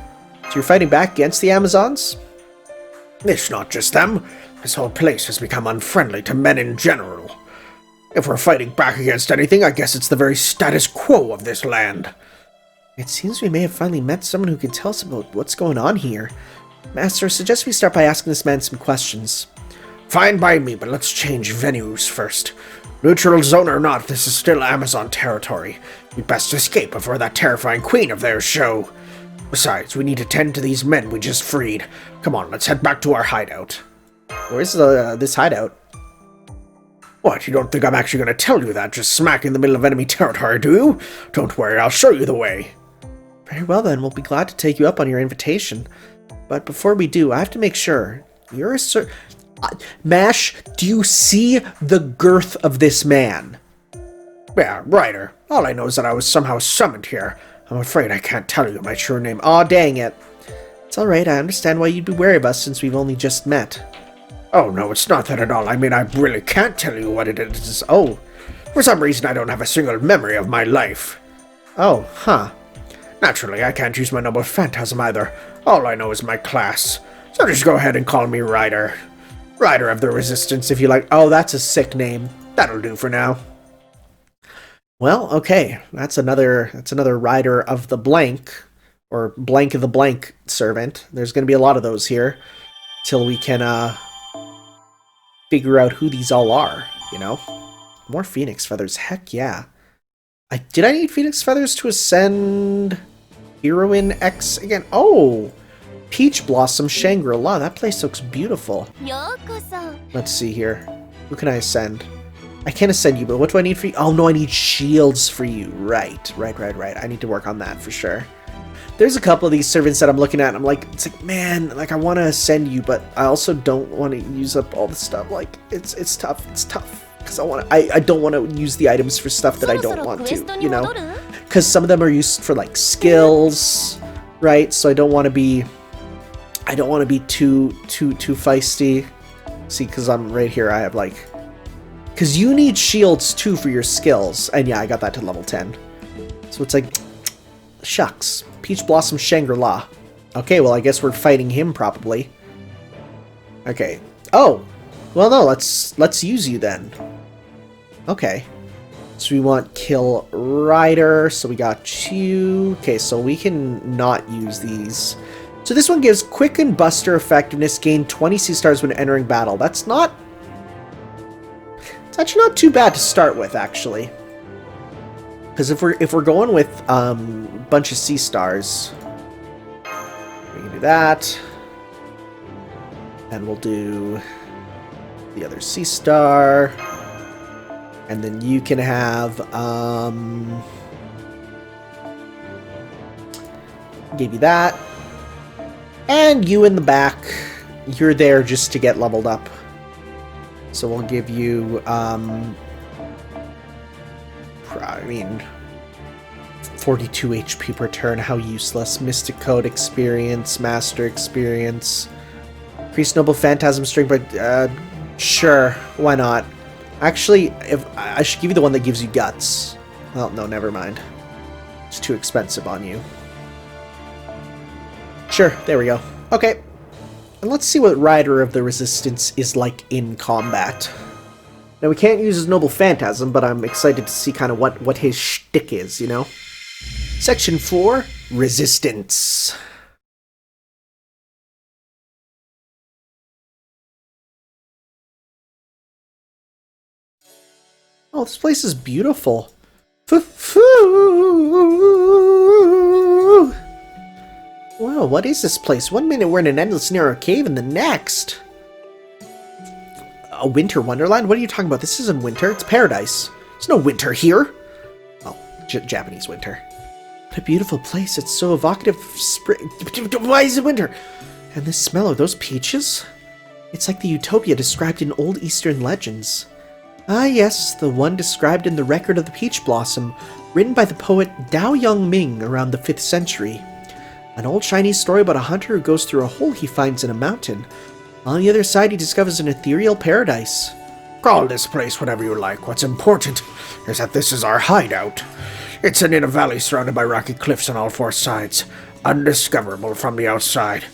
So you're fighting back against the Amazons? It's not just them. This whole place has become unfriendly to men in general. If we're fighting back against anything, I guess it's the very status quo of this land. It seems we may have finally met someone who can tell us about what's going on here. Master, I suggest we start by asking this man some questions. Fine by me, but let's change venues first. Neutral zone or not, this is still Amazon territory. We'd best escape before that terrifying queen of theirs show. Besides, we need to tend to these men we just freed. Come on, let's head back to our hideout. Where's this hideout? What, you don't think I'm actually going to tell you that just smack in the middle of enemy territory, do you? Don't worry, I'll show you the way. Very well then, we'll be glad to take you up on your invitation. But before we do, I have to make sure. You're a Mash, do you see the girth of this man? Yeah, Ryder. All I know is that I was somehow summoned here. I'm afraid I can't tell you my true name. Aw, dang it. It's alright, I understand why you'd be wary of us since we've only just met. Oh, no, it's not that at all. I mean, I really can't tell you what it is. Oh, for some reason I don't have a single memory of my life. Oh, huh. Naturally, I can't use my noble phantasm either. All I know is my class. So just go ahead and call me Ryder. Ryder of the Resistance, if you like. Oh, that's a sick name. That'll do for now. Well, okay. That's another Rider of the Blank, or Blank of the Blank servant. There's going to be a lot of those here, till we can figure out who these all are, you know? More Phoenix Feathers, heck yeah. Did I need Phoenix Feathers to ascend Heroine X again? Oh! Peach Blossom Shangri-La, that place looks beautiful. Let's see here. Who can I ascend? I can't ascend you, but what do I need for you? Oh no, I need shields for you. Right. I need to work on that for sure. There's a couple of these servants that I'm looking at, and I'm like, it's like, man, like I want to ascend you, but I also don't want to use up all the stuff. Like, it's tough. It's tough. Because I don't want to use the items for stuff that I don't want to, you know? Because some of them are used for, like, skills, right? So I don't want to be too feisty. See, because I'm right here, I have, like... Because you need shields, too, for your skills. And yeah, I got that to level 10. So it's like, shucks. Peach Blossom Shangri-La. Okay, well, I guess we're fighting him, probably. Okay. Oh! Well, no, let's use you, then. Okay. So we want Kill Rider, so we got you. Okay, so we can not use these. So this one gives Quick and Buster effectiveness, gain 20 C-stars when entering battle. That's not... It's actually not too bad to start with, actually. Because if we're going with a bunch of C-stars, we can do that. And we'll do the other C-star. And then you can have, give you that. And you in the back, you're there just to get leveled up. So we'll give you, I mean, 42 HP per turn, how useless. Mystic Code experience, Master experience. Increase Noble Phantasm Strength, but, sure, why not? Actually, if I should give you the one that gives you guts. Well, no, never mind. It's too expensive on you. Sure, there we go. Okay. And let's see what Rider of the Resistance is like in combat. Now, we can't use his Noble Phantasm, but I'm excited to see kind of what his shtick is, you know? Section 4, Resistance. Oh, this place is beautiful. Wow, what is this place? One minute we're in an endless narrow cave, and the next... A winter wonderland? What are you talking about? This isn't winter, it's paradise. There's no winter here. Well, Japanese winter. What a beautiful place. It's so evocative of spring. Why is it winter? And the smell of those peaches? It's like the utopia described in old Eastern legends. Ah yes, the one described in the Record of the Peach Blossom, written by the poet Dao Yongming around the 5th century. An old Chinese story about a hunter who goes through a hole he finds in a mountain. On the other side, he discovers an ethereal paradise. Call this place whatever you like. What's important is that this is our hideout. It's in a valley surrounded by rocky cliffs on all 4 sides, undiscoverable from the outside.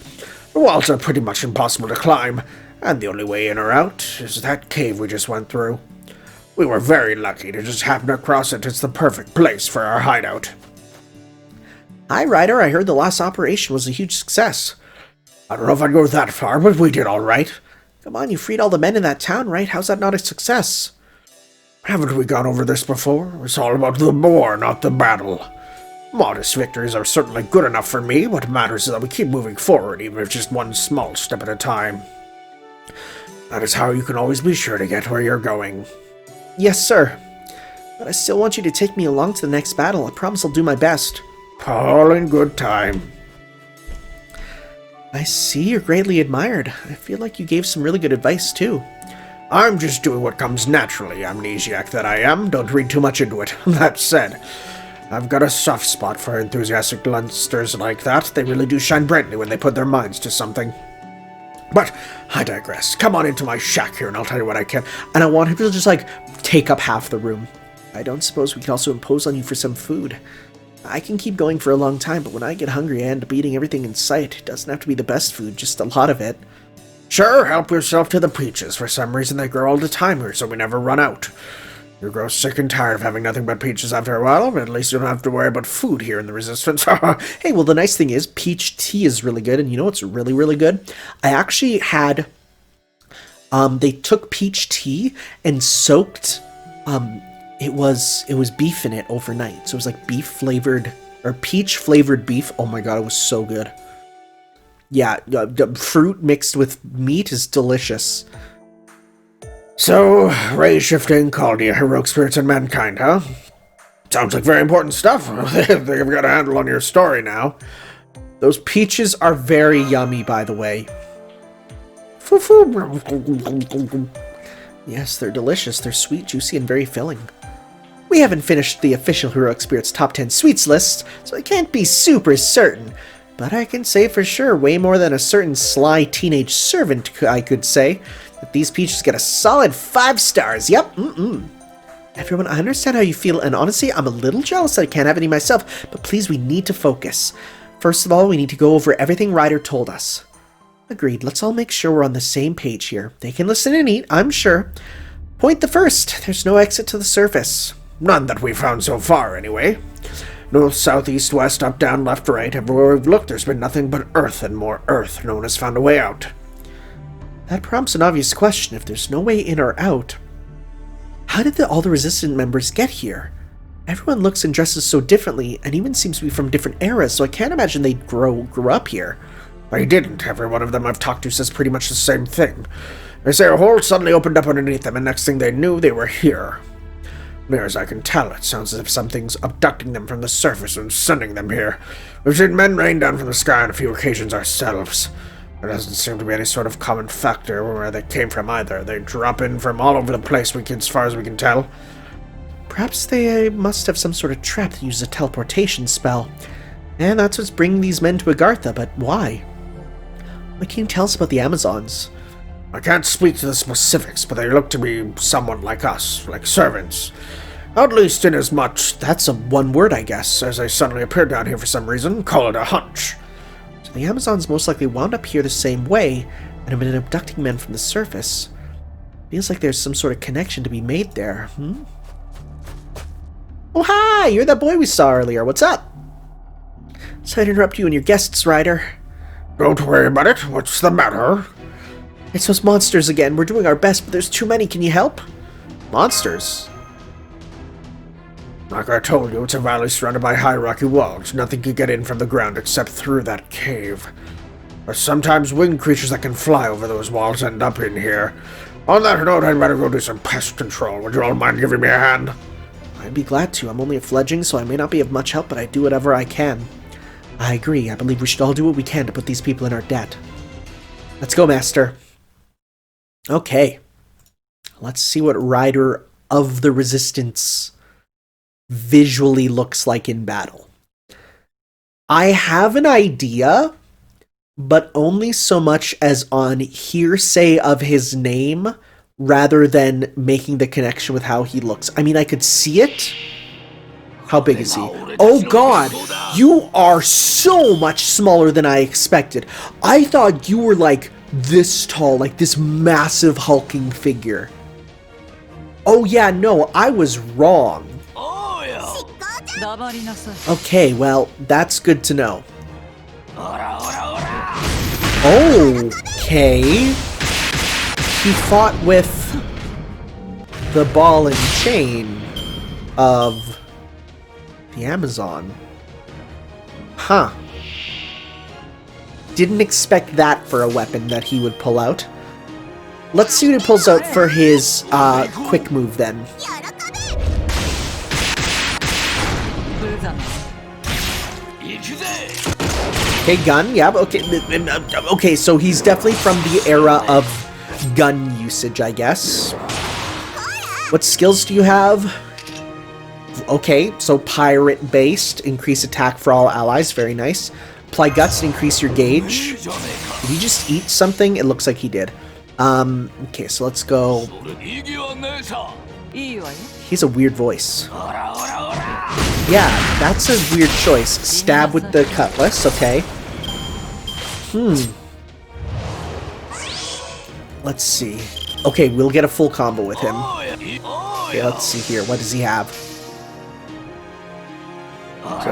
The walls are pretty much impossible to climb, and the only way in or out is that cave we just went through. We were very lucky to just happen across it. It's the perfect place for our hideout. Hi, Ryder. I heard the last operation was a huge success. I don't know if I'd go that far, but we did all right. Come on, you freed all the men in that town, right? How's that not a success? Haven't we gone over this before? It's all about the war, not the battle. Modest victories are certainly good enough for me. What matters is that we keep moving forward, even if just one small step at a time. That is how you can always be sure to get where you're going. Yes, sir. But I still want you to take me along to the next battle. I promise I'll do my best. All in good time. I see you're greatly admired. I feel like you gave some really good advice, too. I'm just doing what comes naturally, amnesiac that I am. Don't read too much into it. That said, I've got a soft spot for enthusiastic lunsters like that. They really do shine brightly when they put their minds to something. But I digress. Come on into my shack here and I'll tell you what I can. And I want him to just, like, take up half the room. I don't suppose we could also impose on you for some food. I can keep going for a long time, but when I get hungry, I end up eating everything in sight. It doesn't have to be the best food, just a lot of it. Sure, help yourself to the peaches. For some reason they grow all the time here, so we never run out. You grow sick and tired of having nothing but peaches after a while, but at least you don't have to worry about food here in the Resistance. Hey, well, the nice thing is, peach tea is really good, and you know what's really, really good? I actually had, they took peach tea and soaked, it was beef in it overnight. So it was like beef flavored, or peach flavored beef. Oh my god, it was so good. Yeah, fruit mixed with meat is delicious. So, ray shifting, colony of heroic spirits and mankind, huh? Sounds like very important stuff. They've got a handle on your story now. Those peaches are very yummy, by the way. Yes, they're delicious. They're sweet, juicy, and very filling. We haven't finished the official Heroic Spirits Top 10 Sweets list, so I can't be super certain. But I can say for sure, way more than a certain sly teenage servant, I could say, that these peaches get a solid 5 stars. Yep, Everyone, I understand how you feel, and honestly, I'm a little jealous that I can't have any myself, but please, we need to focus. First of all, we need to go over everything Ryder told us. Agreed, let's all make sure we're on the same page here. They can listen and eat, I'm sure. Point the first, there's no exit to the surface. None that we've found so far, anyway. North, south, east, west, up, down, left, right. Everywhere we've looked, there's been nothing but earth and more earth. No one has found a way out. That prompts an obvious question. If there's no way in or out, how did all the Resistance members get here? Everyone looks and dresses so differently, and even seems to be from different eras, so I can't imagine they grew up here. They didn't. Every one of them I've talked to says pretty much the same thing. They say a hole suddenly opened up underneath them, and next thing they knew, they were here. Near as I can tell, it sounds as if something's abducting them from the surface and sending them here. We've seen men rain down from the sky on a few occasions ourselves. There doesn't seem to be any sort of common factor where they came from either. They drop in from all over the place, as far as we can tell. Perhaps they must have some sort of trap that uses a teleportation spell. And that's what's bringing these men to Agartha, but why? What can you tell us about the Amazons? I can't speak to the specifics, but they look to be someone like us, like servants. At least inasmuch, that's a one word, I guess, as they suddenly appeared down here for some reason. Call it a hunch. So the Amazons most likely wound up here the same way, and have been abducting men from the surface. Feels like there's some sort of connection to be made there, Oh hi! You're that boy we saw earlier, what's up? Sorry to interrupt you and your guests, Ryder. Don't worry about it, what's the matter? It's those monsters again. We're doing our best, but there's too many. Can you help? Monsters? Like I told you, it's a valley surrounded by high rocky walls. Nothing can get in from the ground except through that cave. But sometimes winged creatures that can fly over those walls end up in here. On that note, I'd better go do some pest control. Would you all mind giving me a hand? I'd be glad to. I'm only a fledgling, so I may not be of much help, but I do whatever I can. I agree. I believe we should all do what we can to put these people in our debt. Let's go, Master. Okay. Let's see what Ryder of the Resistance visually looks like in battle. I have an idea, but only so much as on hearsay of his name, rather than making the connection with how he looks. I mean, I could see it. How big is he? Oh god! You are so much smaller than I expected. I thought you were like this tall, like this massive hulking figure. Oh yeah, no, I was wrong. Okay, well, that's good to know. Okay. He fought with the ball and chain of the Amazon. Huh. Didn't expect that for a weapon that he would pull out. Let's see what he pulls out for his quick move then. Okay, gun. Yeah. Okay. Okay. So he's definitely from the era of gun usage, I guess. What skills do you have? Okay, so pirate-based. Increase attack for all allies. Very nice. Apply guts to increase your gauge. Did he just eat something? It looks like he did. Okay, so let's go. He has a weird voice. Yeah, that's a weird choice. Stab with the cutlass, okay. Let's see. Okay, we'll get a full combo with him. Okay, let's see here. What does he have? So,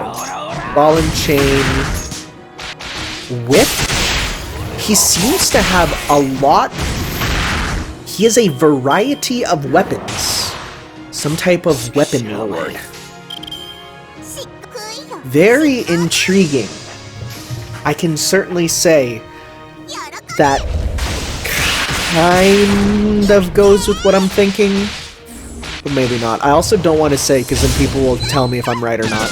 ball and chain. Whip? He seems to have a lot. He has a variety of weapons. Some type of weapon lord. Very intriguing. I can certainly say that kind of goes with what I'm thinking, but maybe not. I also don't want to say, because then people will tell me if I'm right or not.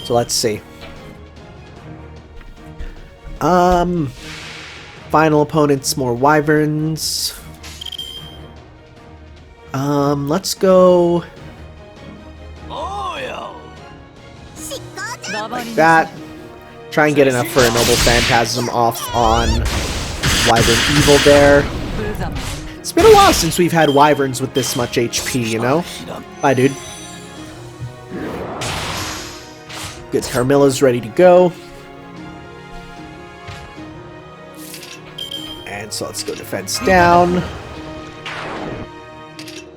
So let's see. Final opponents, more wyverns. Let's go like that. Try and get enough for a Noble Phantasm off on Wyvern Evil there. It's been a while since we've had wyverns with this much HP, you know? Bye, dude. Good, Carmilla's ready to go. And so let's go defense down.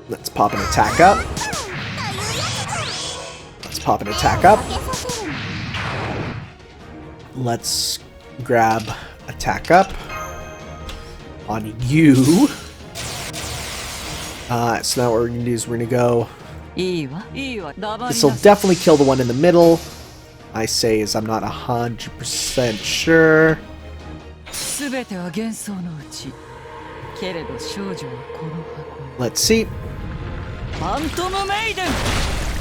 Let's pop an attack up. Let's pop an attack up. Let's grab attack up on you. So now what we're going to do is we're going to go... This will definitely kill the one in the middle. I say is I'm not 100% sure. Let's see.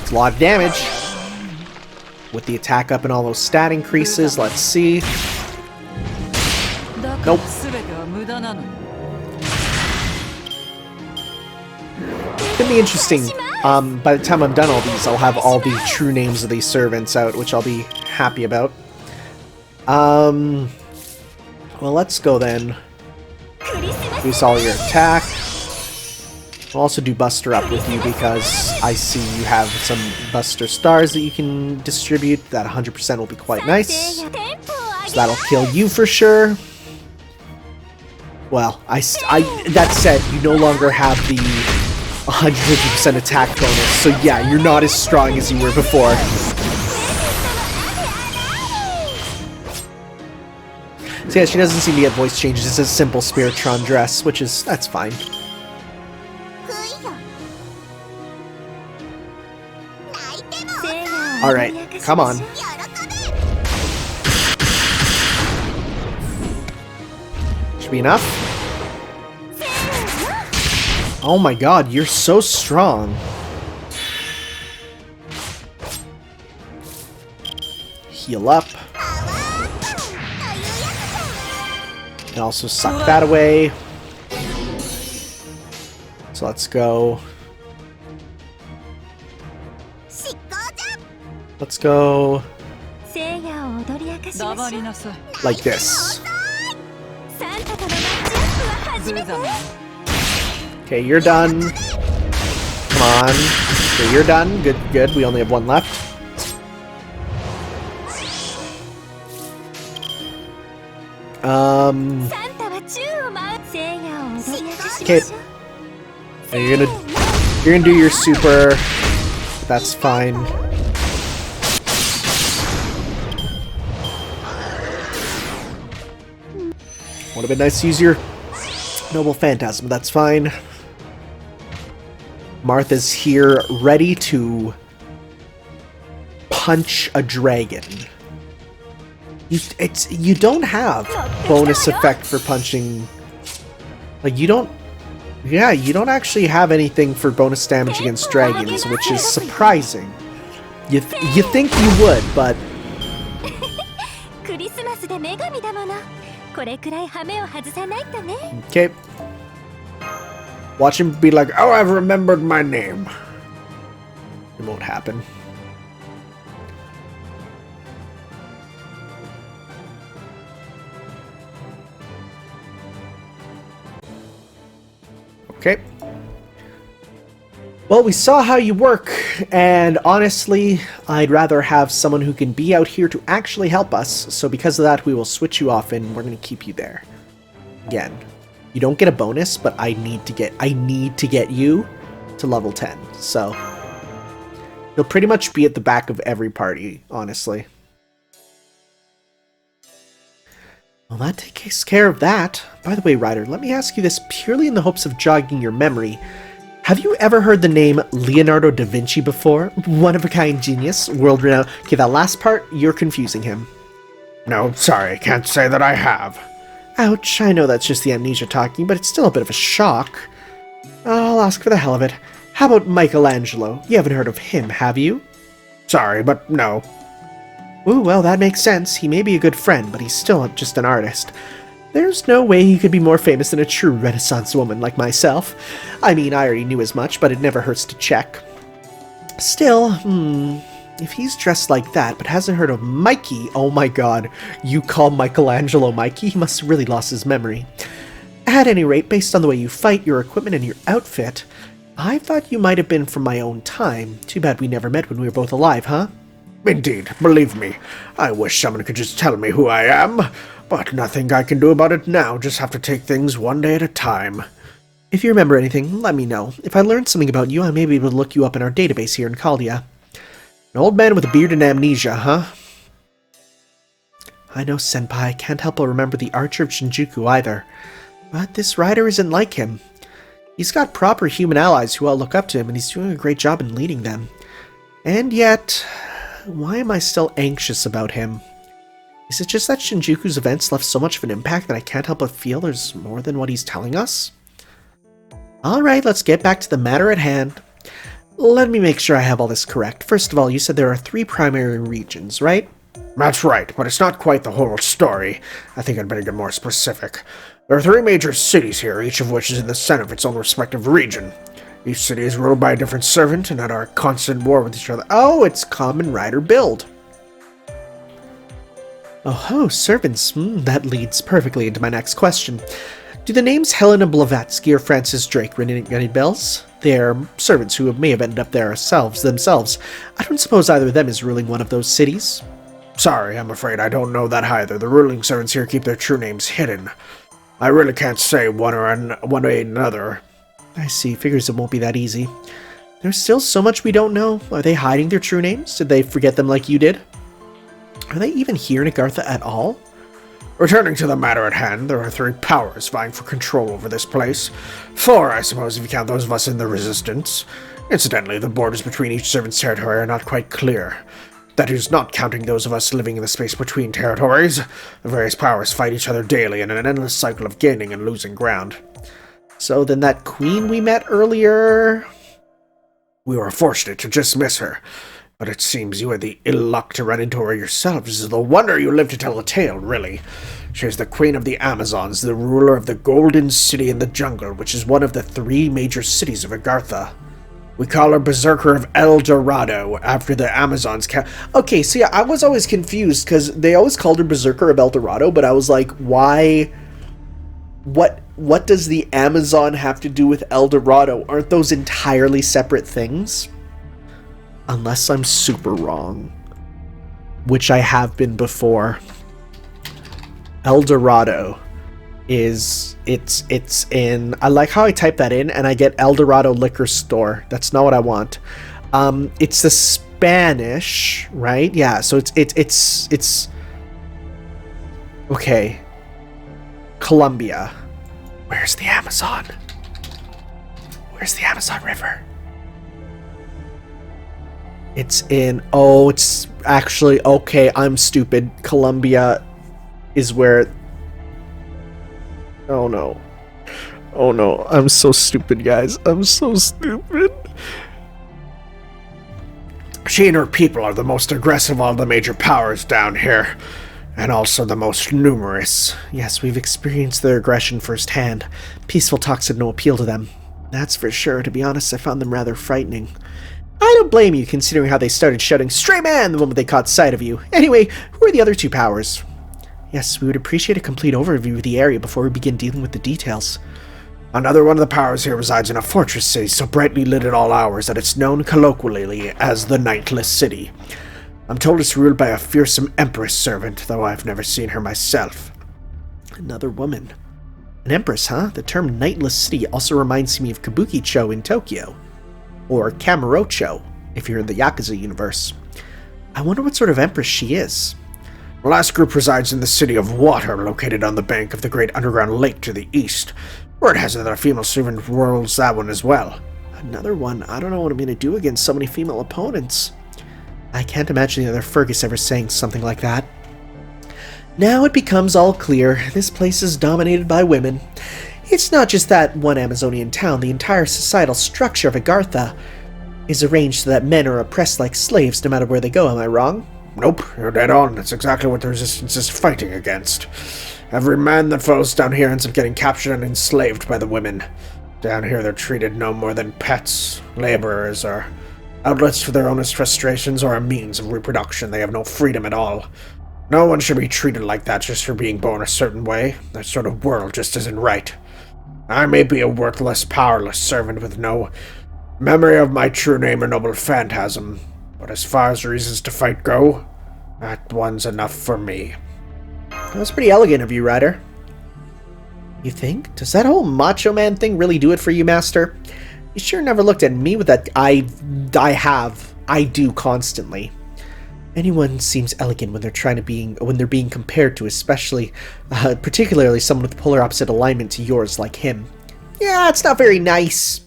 It's a lot of damage. With the attack up and all those stat increases, let's see. Nope. It's gonna be interesting. By the time I'm done all these, I'll have all the true names of these servants out, which I'll be happy about. Well, let's go then. Use all your attack. I'll also do Buster Up with you because I see you have some Buster Stars that you can distribute. That 100% will be quite nice. So that'll kill you for sure. Well, that said, you no longer have the 150% attack bonus, so yeah, you're not as strong as you were before. So yeah, she doesn't seem to get voice changes. It's a simple Spiritron dress, that's fine. Alright, come on. Should be enough. Oh my god, you're so strong. Heal up. And also suck that away. So let's go. Let's go like this. Okay, you're done. Come on. Okay, you're done. Good, good. We only have one left. Okay. You're gonna do your super. That's fine. Would have been nice to use your Noble Phantasm, but that's fine. Martha's here, ready to punch a dragon. You don't have bonus effect for punching. Like, you don't actually have anything for bonus damage against dragons, which is surprising. You think you would, but クリスマスで女神だもの。これくらい羽目を外さないとね。 okay. Watch him be like, oh, I've remembered my name. It won't happen. Okay. Well, we saw how you work, and honestly, I'd rather have someone who can be out here to actually help us, so because of that, we will switch you off and we're going to keep you there. Again, you don't get a bonus, but I need to get you to level 10, so you'll pretty much be at the back of every party, honestly. Well, that takes care of that. By the way, Ryder, let me ask you this purely in the hopes of jogging your memory. Have you ever heard the name Leonardo da Vinci before? One-of-a-kind genius, world-renowned... Okay, that last part, you're confusing him. No, sorry, can't say that I have. Ouch, I know that's just the amnesia talking, but it's still a bit of a shock. I'll ask for the hell of it. How about Michelangelo? You haven't heard of him, have you? Sorry, but no. Ooh, well, that makes sense. He may be a good friend, but he's still just an artist. There's no way he could be more famous than a true Renaissance woman like myself. I mean, I already knew as much, but it never hurts to check. Still, if he's dressed like that, but hasn't heard of Mikey, oh my god, you call Michelangelo Mikey? He must have really lost his memory. At any rate, based on the way you fight, your equipment, and your outfit, I thought you might have been from my own time. Too bad we never met when we were both alive, huh? Indeed, believe me, I wish someone could just tell me who I am, but nothing I can do about it now, just have to take things one day at a time. If you remember anything, let me know. If I learned something about you, I may be able to look you up in our database here in Caldia. An old man with a beard and amnesia, huh? I know, Senpai, can't help but remember the Archer of Shinjuku either. But this rider isn't like him. He's got proper human allies who all look up to him, and he's doing a great job in leading them. And yet, why am I still anxious about him? Is it just that Shinjuku's events left so much of an impact that I can't help but feel there's more than what he's telling us? Alright, let's get back to the matter at hand. Let me make sure I have all this correct. First of all, you said there are 3 primary regions, right? That's right, but it's not quite the whole story. I think I'd better get more specific. There are 3 major cities here, each of which is in the center of its own respective region. Each city is ruled by a different servant and at our constant war with each other. Oh, it's Common Rider build. Oh, servants. That leads perfectly into my next question. Do the names Helena Blavatsky or Francis Drake ring any bells? They're servants who may have ended up there themselves. I don't suppose either of them is ruling one of those cities. Sorry, I'm afraid I don't know that either. The ruling servants here keep their true names hidden. I really can't say one way or another. I see. Figures it won't be that easy. There's still so much we don't know. Are they hiding their true names? Did they forget them like you did? Are they even here in Agartha at all? Returning to the matter at hand, there are 3 powers vying for control over this place. 4, I suppose, if you count those of us in the Resistance. Incidentally, the borders between each servant's territory are not quite clear. That is, not counting those of us living in the space between territories. The various powers fight each other daily in an endless cycle of gaining and losing ground. So then that queen we met earlier... We were fortunate to just miss her. But it seems you had the ill luck to run into her yourselves. It's the wonder you live to tell the tale, really. She is the Queen of the Amazons, the ruler of the Golden City in the Jungle, which is one of the 3 major cities of Agartha. We call her Berserker of El Dorado, after the Amazons Okay, so yeah, I was always confused, because they always called her Berserker of El Dorado, but I was like, why... What does the Amazon have to do with El Dorado? Aren't those entirely separate things? Unless I'm super wrong. Which I have been before. El Dorado is... It's in... I like how I type that in and I get El Dorado Liquor Store. That's not what I want. It's the Spanish, right? Yeah, so it's... Okay. Colombia. Where's the Amazon? Where's the Amazon River? It's in... Oh, it's actually... Okay, I'm stupid. Colombia is where... Oh no. Oh no, I'm so stupid, guys. I'm so stupid. She and her people are the most aggressive of all the major powers down here, and also the most numerous. Yes, we've experienced their aggression firsthand. Peaceful talks had no appeal to them. That's for sure. To be honest, I found them rather frightening. I don't blame you, considering how they started shouting, "Stray man!" the moment they caught sight of you. Anyway, who are the other 2 powers? Yes, we would appreciate a complete overview of the area before we begin dealing with the details. Another one of the powers here resides in a fortress city so brightly lit at all hours that it's known colloquially as the Nightless City. I'm told it's ruled by a fearsome empress servant, though I've never seen her myself. Another woman. An empress, huh? The term Nightless City also reminds me of Kabukicho in Tokyo. Or Kamurocho, if you're in the Yakuza universe. I wonder what sort of empress she is. The last group resides in the City of Water, located on the bank of the great underground lake to the east. Word has it that a female servant rules that one as well. Another one. I don't know what I'm going to do against so many female opponents. I can't imagine the other Fergus ever saying something like that. Now it becomes all clear. This place is dominated by women. It's not just that one Amazonian town. The entire societal structure of Agartha is arranged so that men are oppressed like slaves no matter where they go. Am I wrong? Nope, you're dead on. That's exactly what the resistance is fighting against. Every man that falls down here ends up getting captured and enslaved by the women. Down here they're treated no more than pets, laborers, or outlets for their honest frustrations, or a means of reproduction. They have no freedom at all. No one should be treated like that just for being born a certain way. That sort of world just isn't right. I may be a worthless, powerless servant with no memory of my true name or noble phantasm, but as far as reasons to fight go, that one's enough for me. That was pretty elegant of you, Ryder. You think? Does that whole macho man thing really do it for you, Master? You sure never looked at me with that I do constantly. Anyone seems elegant when they're being compared to, especially, particularly someone with polar opposite alignment to yours like him. Yeah, it's not very nice.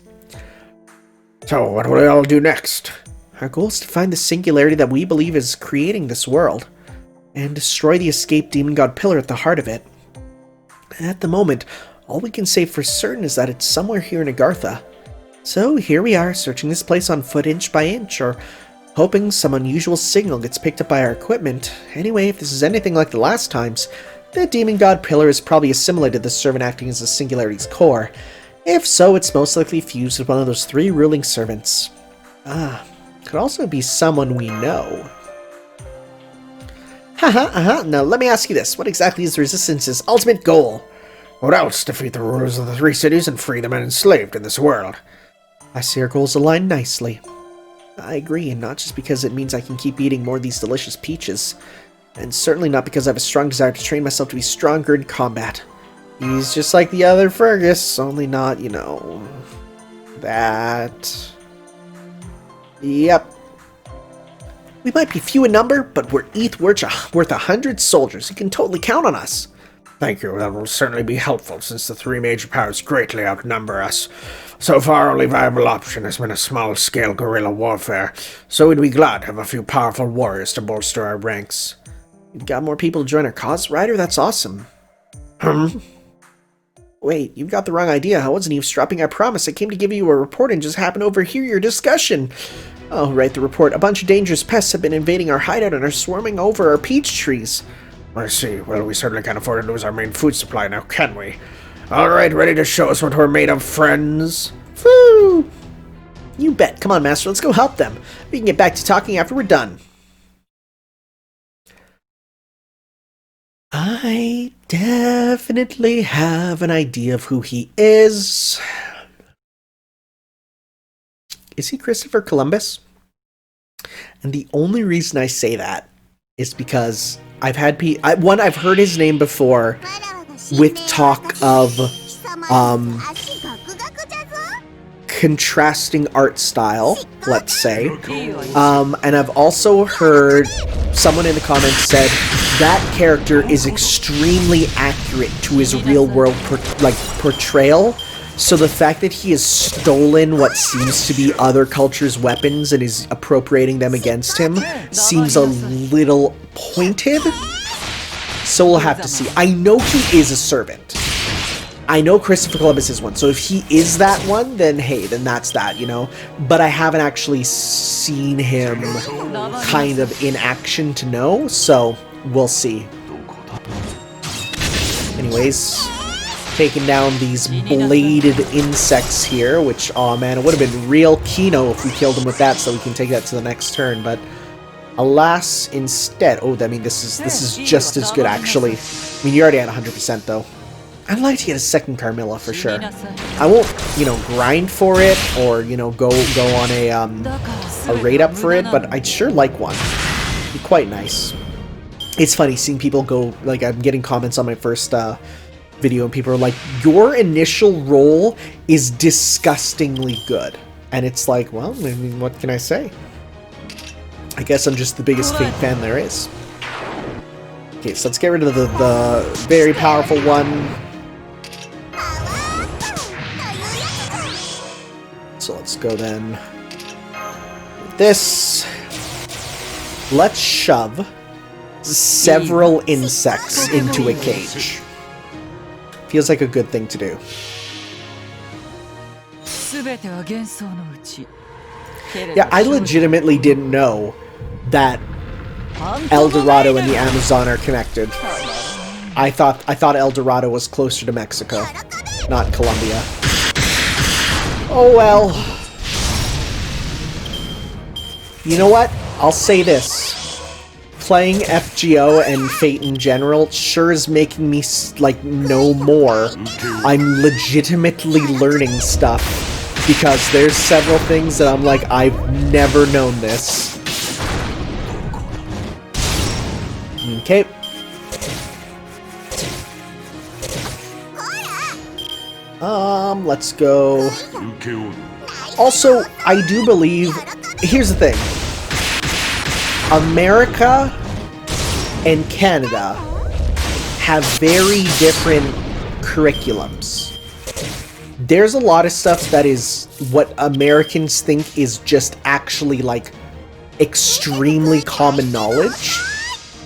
So, what will we all do next? Our goal is to find the singularity that we believe is creating this world, and destroy the escaped demon god pillar at the heart of it. At the moment, all we can say for certain is that it's somewhere here in Agartha. So here we are, searching this place on foot inch by inch, or hoping some unusual signal gets picked up by our equipment. Anyway, if this is anything like the last times, the demon god pillar is probably assimilated the servant acting as the singularity's core. If so, it's most likely fused with one of those 3 ruling servants. Could also be someone we know. Now let me ask you this. What exactly is the Resistance's ultimate goal? What else? Defeat the rulers of the 3 cities and free the men enslaved in this world. I see our goals align nicely. I agree, and not just because it means I can keep eating more of these delicious peaches. And certainly not because I have a strong desire to train myself to be stronger in combat. He's just like the other Fergus, only not, that. Yep. We might be few in number, but we're worth 100 soldiers. You can totally count on us. Thank you. That will certainly be helpful, since the 3 major powers greatly outnumber us. So far, our only viable option has been a small-scale guerrilla warfare, so we'd be glad to have a few powerful warriors to bolster our ranks. You've got more people to join our cause, Ryder? That's awesome. Wait, you've got the wrong idea. I wasn't eavesdropping, I promise. I came to give you a report and just happened to overhear your discussion. Oh, right, the report. A bunch of dangerous pests have been invading our hideout and are swarming over our peach trees. I see. Well, we certainly can't afford to lose our main food supply now, can we? Alright, ready to show us what we're made of, friends? Woo! You bet. Come on, Master, let's go help them. We can get back to talking after we're done. I definitely have an idea of who he is. Is he Christopher Columbus? And the only reason I say that is because I've heard his name before with talk of contrasting art style, let's say. And I've also heard someone in the comments said that character is extremely accurate to his real world portrayal. So the fact that he has stolen what seems to be other cultures' weapons and is appropriating them against him seems a little pointed. So we'll have to see. I know he is a servant. I know Christopher Columbus is one, so if he is that one, then hey, then that's that, you know? But I haven't actually seen him kind of in action to know, so we'll see. Anyways, taking down these bladed insects here, which, oh man, it would have been real keno if we killed them with that so we can take that to the next turn, but alas, instead, oh, I mean, this is just as good, actually. I mean, you're already at 100% though. I'd like to get a second Carmilla for sure. I won't, you know, grind for it or, you know, go on a raid up for it, but I'd sure like one. It'd be quite nice. It's funny seeing people go, like, I'm getting comments on my first video and people are like, your initial roll is disgustingly good. And it's like, well, I mean, what can I say? I guess I'm just the biggest Fate fan there is. Okay, so let's get rid of the very powerful one. So let's go then with this. Let's shove several insects into a cage. Feels like a good thing to do. Yeah, I legitimately didn't know that El Dorado and the Amazon are connected. I thought El Dorado was closer to Mexico, not Colombia. Oh well. You know what? I'll say this. Playing FGO and Fate in general sure is making me, like, know more. I'm legitimately learning stuff. Because there's several things that I'm like, I've never known this. Okay. Let's go. Also, I do believe... Here's the thing. America and Canada have very different curriculums. There's a lot of stuff that is what Americans think is just actually, like, extremely common knowledge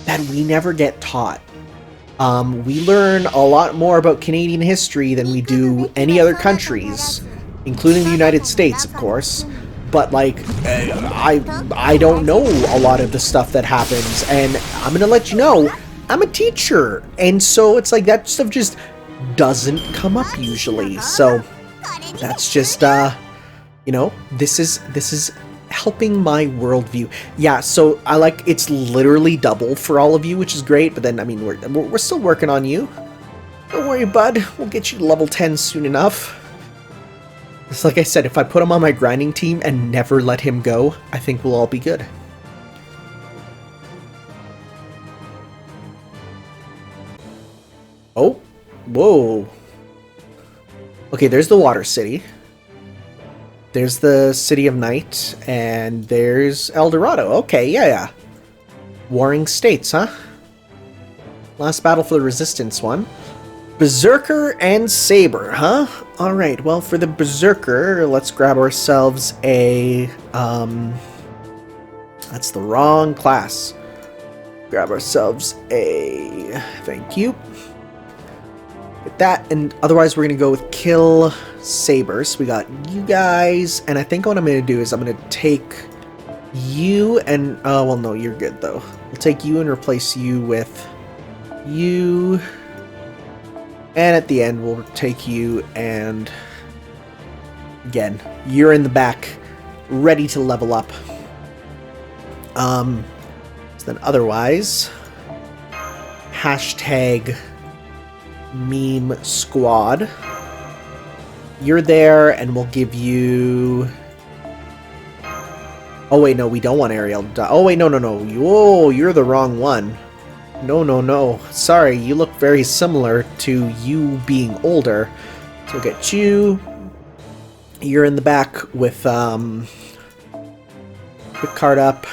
that we never get taught. We learn a lot more about Canadian history than we do any other countries, including the United States, of course. But, like, I don't know a lot of the stuff that happens, and I'm gonna let you know, I'm a teacher, and so it's like that stuff just doesn't come up usually. So that's just, you know, this is helping my worldview. Yeah, so I like, it's literally double for all of you, which is great, but then, I mean, we're still working on you. Don't worry, bud. We'll get you to level 10 soon enough. It's like I said, if I put him on my grinding team and never let him go, I think we'll all be good. Oh, whoa. Okay, there's the Water City. There's the City of Night, and there's El Dorado. Okay, yeah. Warring States, huh? Last battle for the Resistance one. Berserker and Saber, huh? Alright, well, for the Berserker, let's grab ourselves a... that's the wrong class. Grab ourselves a... Thank you. Get that, and otherwise we're going to go with Kill Saber. So we got you guys, and I think what I'm going to do is I'm going to take you and... Oh, well, no, you're good, though. We'll take you and replace you with you... And at the end, we'll take you and, again, you're in the back, ready to level up. So then otherwise, hashtag meme squad. You're there, and we'll give you... Oh, wait, no, we don't want Ariel to die. Oh, wait, no. Whoa, you're the wrong one. No. Sorry, you look very similar to you being older. So we'll get you. You're in the back with quick card up.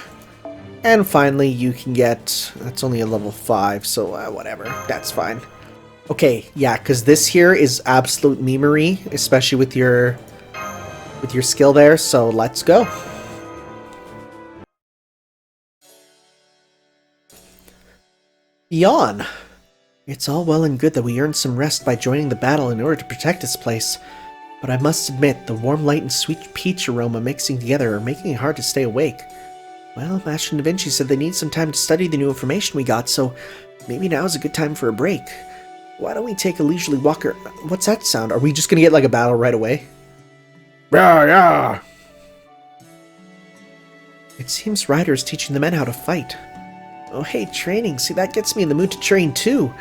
And finally, you can get... That's only a level 5, so whatever. That's fine. Okay, yeah, because this here is absolute memery, especially with your skill there, so let's go. Yawn. It's all well and good that we earned some rest by joining the battle in order to protect this place, but I must admit, the warm light and sweet peach aroma mixing together are making it hard to stay awake. Well, Mash and Da Vinci said they need some time to study the new information we got, so maybe now is a good time for a break. Why don't we take a leisurely walk? What's that sound? Are we just gonna get like a battle right away? Yeah. It seems Ryder is teaching the men how to fight. Oh hey, training. See, that gets me in the mood to train too.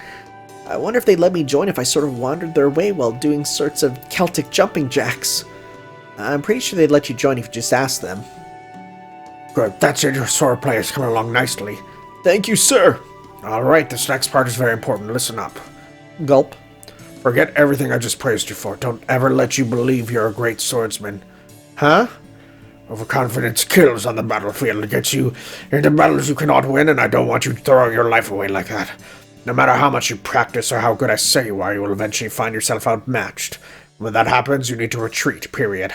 I wonder if they'd let me join if I sort of wandered their way while doing sorts of Celtic jumping jacks. I'm pretty sure they'd let you join if you just asked them. Good, that's it. Your sword play is coming along nicely. Thank you, sir. Alright, this next part is very important. Listen up. Gulp. Forget everything I just praised you for. Don't ever let you believe you're a great swordsman. Huh? Overconfidence kills on the battlefield. It gets you into battles you cannot win, and I don't want you throwing your life away like that. No matter how much you practice or how good I say you are, you will eventually find yourself outmatched. When that happens, you need to retreat, period.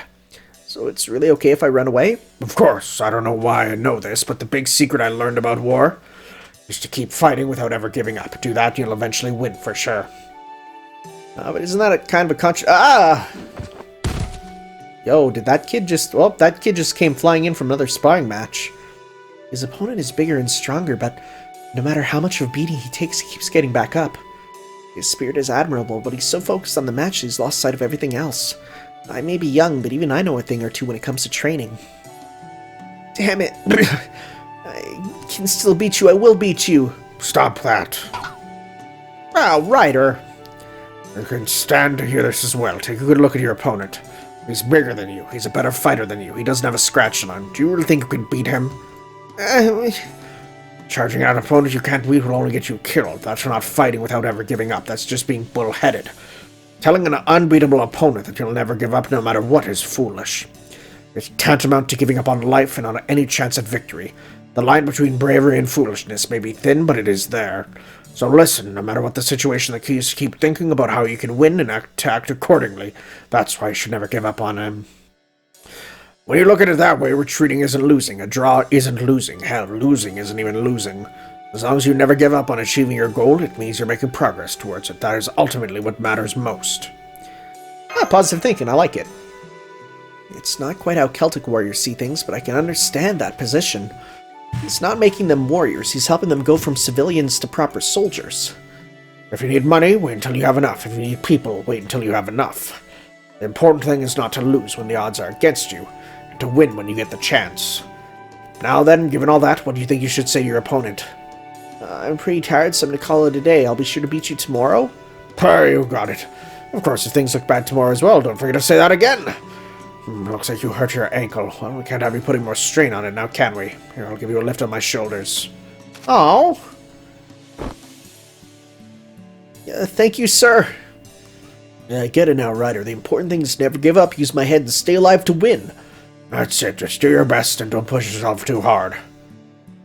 So it's really okay if I run away? Of course. I don't know why I know this, but the big secret I learned about war is to keep fighting without ever giving up. Do that, you'll eventually win for sure. But isn't that a kind of a Yo, did that kid just... Well, that kid just came flying in from another sparring match. His opponent is bigger and stronger, but no matter how much of a beating he takes, he keeps getting back up. His spirit is admirable, but he's so focused on the match that he's lost sight of everything else. I may be young, but even I know a thing or two when it comes to training. Damn it. I can still beat you. I will beat you. Stop that. Oh, Ryder. You can stand to hear this as well. Take a good look at your opponent. He's bigger than you. He's a better fighter than you. He doesn't have a scratch on him. Do you really think you can beat him? Charging out an opponent you can't beat will only get you killed. That's not fighting without ever giving up. That's just being bullheaded. Telling an unbeatable opponent that you'll never give up no matter what is foolish. It's tantamount to giving up on life and on any chance at victory. The line between bravery and foolishness may be thin, but it is there. So listen, no matter what the situation, the key is to keep thinking about how you can win and act accordingly. That's why you should never give up on him. When you look at it that way, retreating isn't losing. A draw isn't losing. Hell, losing isn't even losing. As long as you never give up on achieving your goal, it means you're making progress towards it. That is ultimately what matters most. Positive thinking. I like it. It's not quite how Celtic warriors see things, but I can understand that position. He's not making them warriors, he's helping them go from civilians to proper soldiers. If you need money, wait until you have enough. If you need people, wait until you have enough. The important thing is not to lose when the odds are against you, and to win when you get the chance. Now then, given all that, what do you think you should say to your opponent? I'm pretty tired, so I'm going to call it a day. I'll be sure to beat you tomorrow. You got it. Of course, if things look bad tomorrow as well, don't forget to say that again. Looks like you hurt your ankle. Well, we can't have you putting more strain on it now, can we? Here, I'll give you a lift on my shoulders. Oh. Thank you, sir. I get it now, Ryder. The important thing is to never give up, use my head, and stay alive to win. That's it. Just do your best and don't push yourself too hard.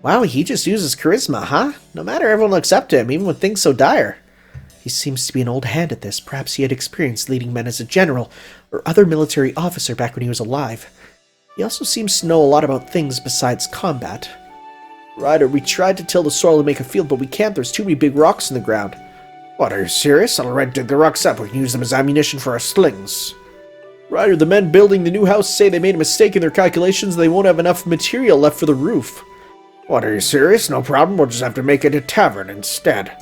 Wow, he just uses charisma, huh? No matter, everyone looks up to him, even with things so dire. He seems to be an old hand at this. Perhaps he had experience leading men as a general or other military officer back when he was alive. He also seems to know a lot about things besides combat. Ryder, we tried to till the soil to make a field, but we can't. There's too many big rocks in the ground. What, are you serious? I'll already dig the rocks up. We can use them as ammunition for our slings. Ryder, the men building the new house say they made a mistake in their calculations. They won't have enough material left for the roof. What, are you serious? No problem. We'll just have to make it a tavern instead.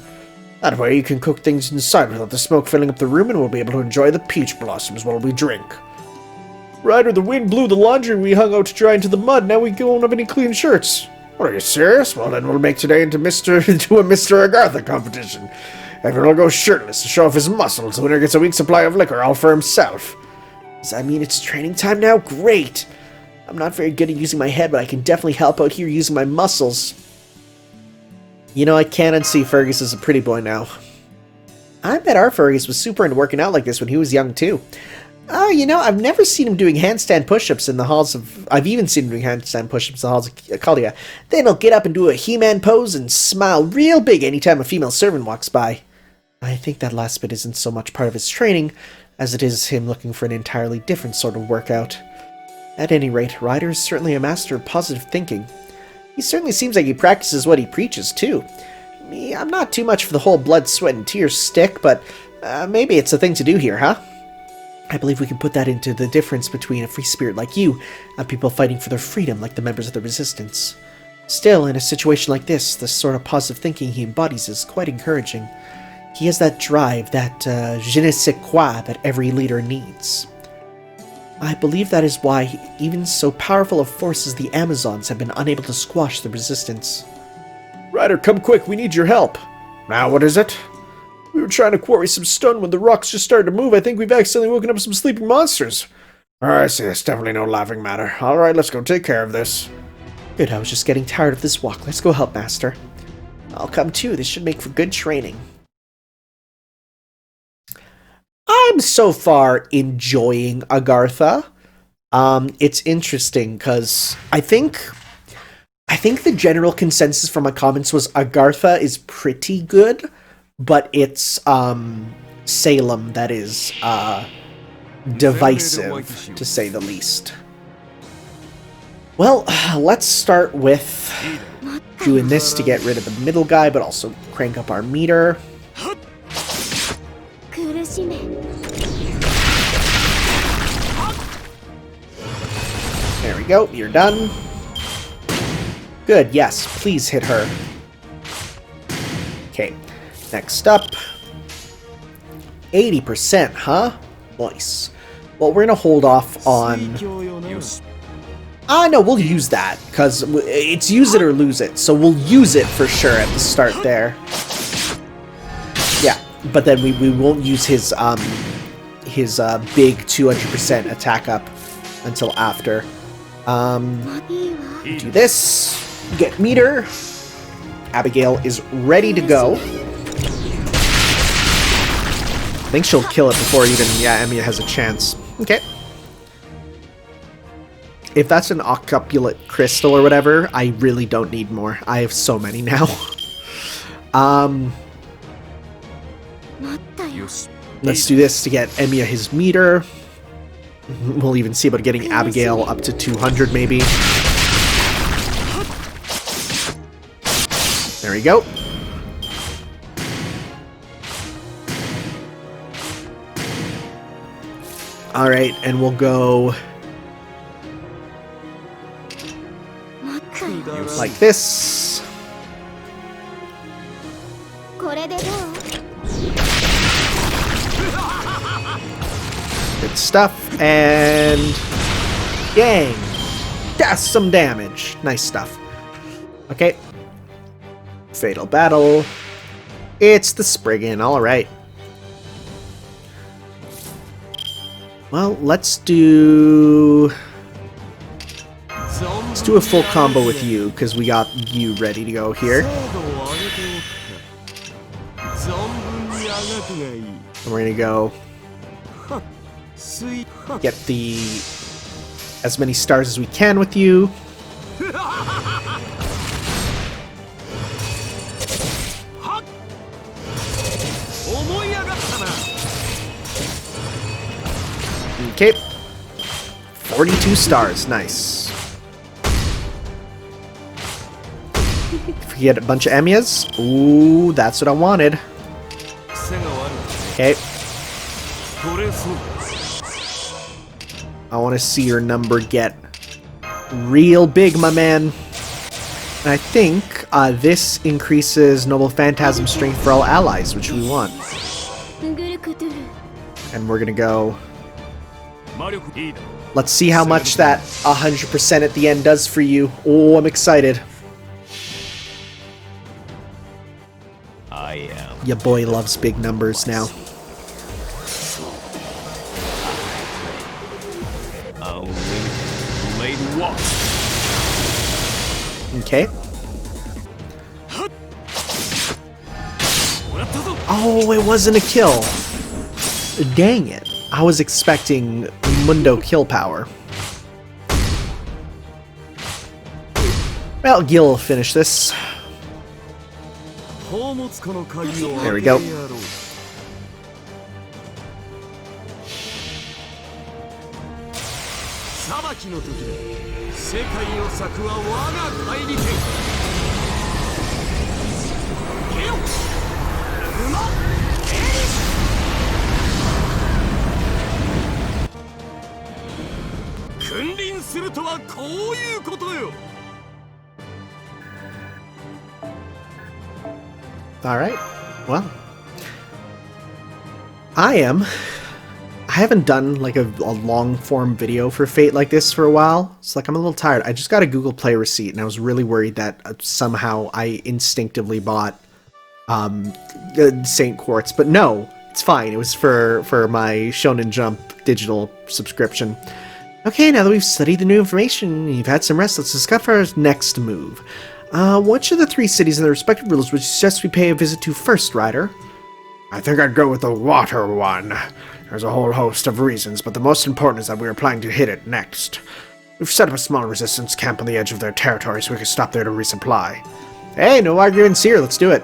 That way you can cook things inside without the smoke filling up the room, and we'll be able to enjoy the peach blossoms while we drink. Ryder, the wind blew the laundry we hung out to dry into the mud. Now we won't have any clean shirts. What, are you serious? Well, then we'll make today into a Mr. Agartha competition. Everyone will go shirtless to show off his muscles. The winner gets a week's supply of liquor all for himself. Does that mean it's training time now? Great! I'm not very good at using my head, but I can definitely help out here using my muscles. You know, I can't unsee Fergus as a pretty boy now. I bet our Fergus was super into working out like this when he was young, too. Oh, you know, I've never seen him doing handstand push-ups in the halls of... I've even seen him doing handstand push-ups in the halls of Kalia. Then he'll get up and do a He-Man pose and smile real big anytime a female servant walks by. I think that last bit isn't so much part of his training as it is him looking for an entirely different sort of workout. At any rate, Ryder is certainly a master of positive thinking. He certainly seems like he practices what he preaches, too. Yeah, I'm not too much for the whole blood, sweat, and tears stick, but maybe it's a thing to do here, huh? I believe we can put that into the difference between a free spirit like you and people fighting for their freedom like the members of the Resistance. Still, in a situation like this, the sort of positive thinking he embodies is quite encouraging. He has that drive, that je ne sais quoi that every leader needs. I believe that is why even so powerful of forces the Amazons have been unable to squash the Resistance. Ryder, come quick, we need your help. Now what is it? We were trying to quarry some stone when the rocks just started to move. I think we've accidentally woken up some sleeping monsters. I see, it's definitely no laughing matter. Alright, let's go take care of this. Good, I was just getting tired of this walk. Let's go help Master. I'll come too, this should make for good training. I'm so far enjoying Agartha. It's interesting because I think the general consensus from my comments was Agartha is pretty good, but it's Salem that is divisive, to say the least. Well, let's start with doing this to get rid of the middle guy, but also crank up our meter. There we go, you're done. Good, yes, please hit her. Okay, next up. 80%, huh? Nice. Well, we're gonna hold off on... no, we'll use that, because it's use it or lose it, so we'll use it for sure at the start there. Yeah, but then we won't use his big 200% attack up until after. Do this, get meter. Abigail is ready to go. I think she'll kill it before even, Emiya has a chance. Okay. If that's an octuplet crystal or whatever, I really don't need more. I have so many now. Let's do this to get Emiya his meter. We'll even see about getting Abigail up to 200 maybe. There we go. Alright, and we'll go... like this. Good stuff, and... Yang! That's some damage. Nice stuff. Okay. Fatal battle. It's the Spriggan, alright. Well, let's do a full combo with you, because we got you ready to go here. And we're gonna go get as many stars as we can with you. Okay. 42 stars, nice. If we get a bunch of Emiyas, ooh, that's what I wanted. Okay. I want to see your number get real big, my man. And I think this increases Noble Phantasm strength for all allies, which we want. And we're gonna go... Let's see how much that 100% at the end does for you. Oh, I'm excited. Your boy loves big numbers now. Okay. Oh, it wasn't a kill. Dang it. I was expecting Mundo kill power. Well, Gil will finish this. There we go. とはこういうことよ。 Alright, well. I haven't done like a long form video for Fate like this for a while. It's like I'm a little tired. I just got a Google Play receipt and I was really worried that somehow I instinctively bought St. Quartz, but no, it's fine. It was for my Shonen Jump digital subscription. Okay, now that we've studied the new information and you've had some rest, let's discuss our next move. Which of the 3 cities and their respective rulers would you suggest we pay a visit to first, Ryder? I think I'd go with the water one. There's a whole host of reasons, but the most important is that we are planning to hit it next. We've set up a small resistance camp on the edge of their territory so we can stop there to resupply. Hey, no arguments here, let's do it.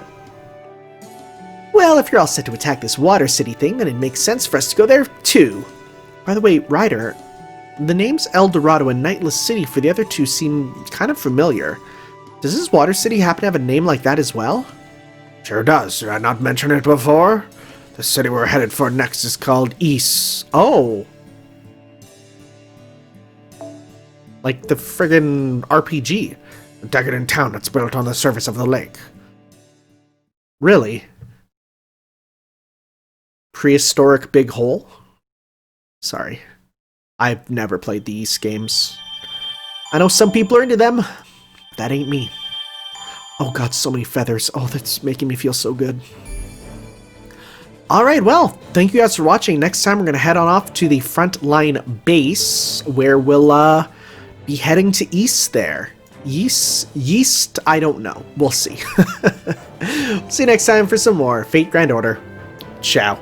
Well, if you're all set to attack this water city thing, then it makes sense for us to go there too. By the way, Ryder, the names El Dorado and Nightless City for the other 2 seem kind of familiar. Does this water city happen to have a name like that as well? Sure does. Did I not mention it before? The city we're headed for next is called Ys. Oh. Like the friggin' RPG. A decadent town that's built on the surface of the lake. Really? Prehistoric big hole? Sorry. I've never played the Ys games. I know some people are into them. That ain't me. Oh god, so many feathers. Oh, that's making me feel so good. Alright, well, thank you guys for watching. Next time we're going to head on off to the frontline base, where we'll be heading to East there. Yeast? I don't know. We'll see. See you next time for some more Fate Grand Order. Ciao.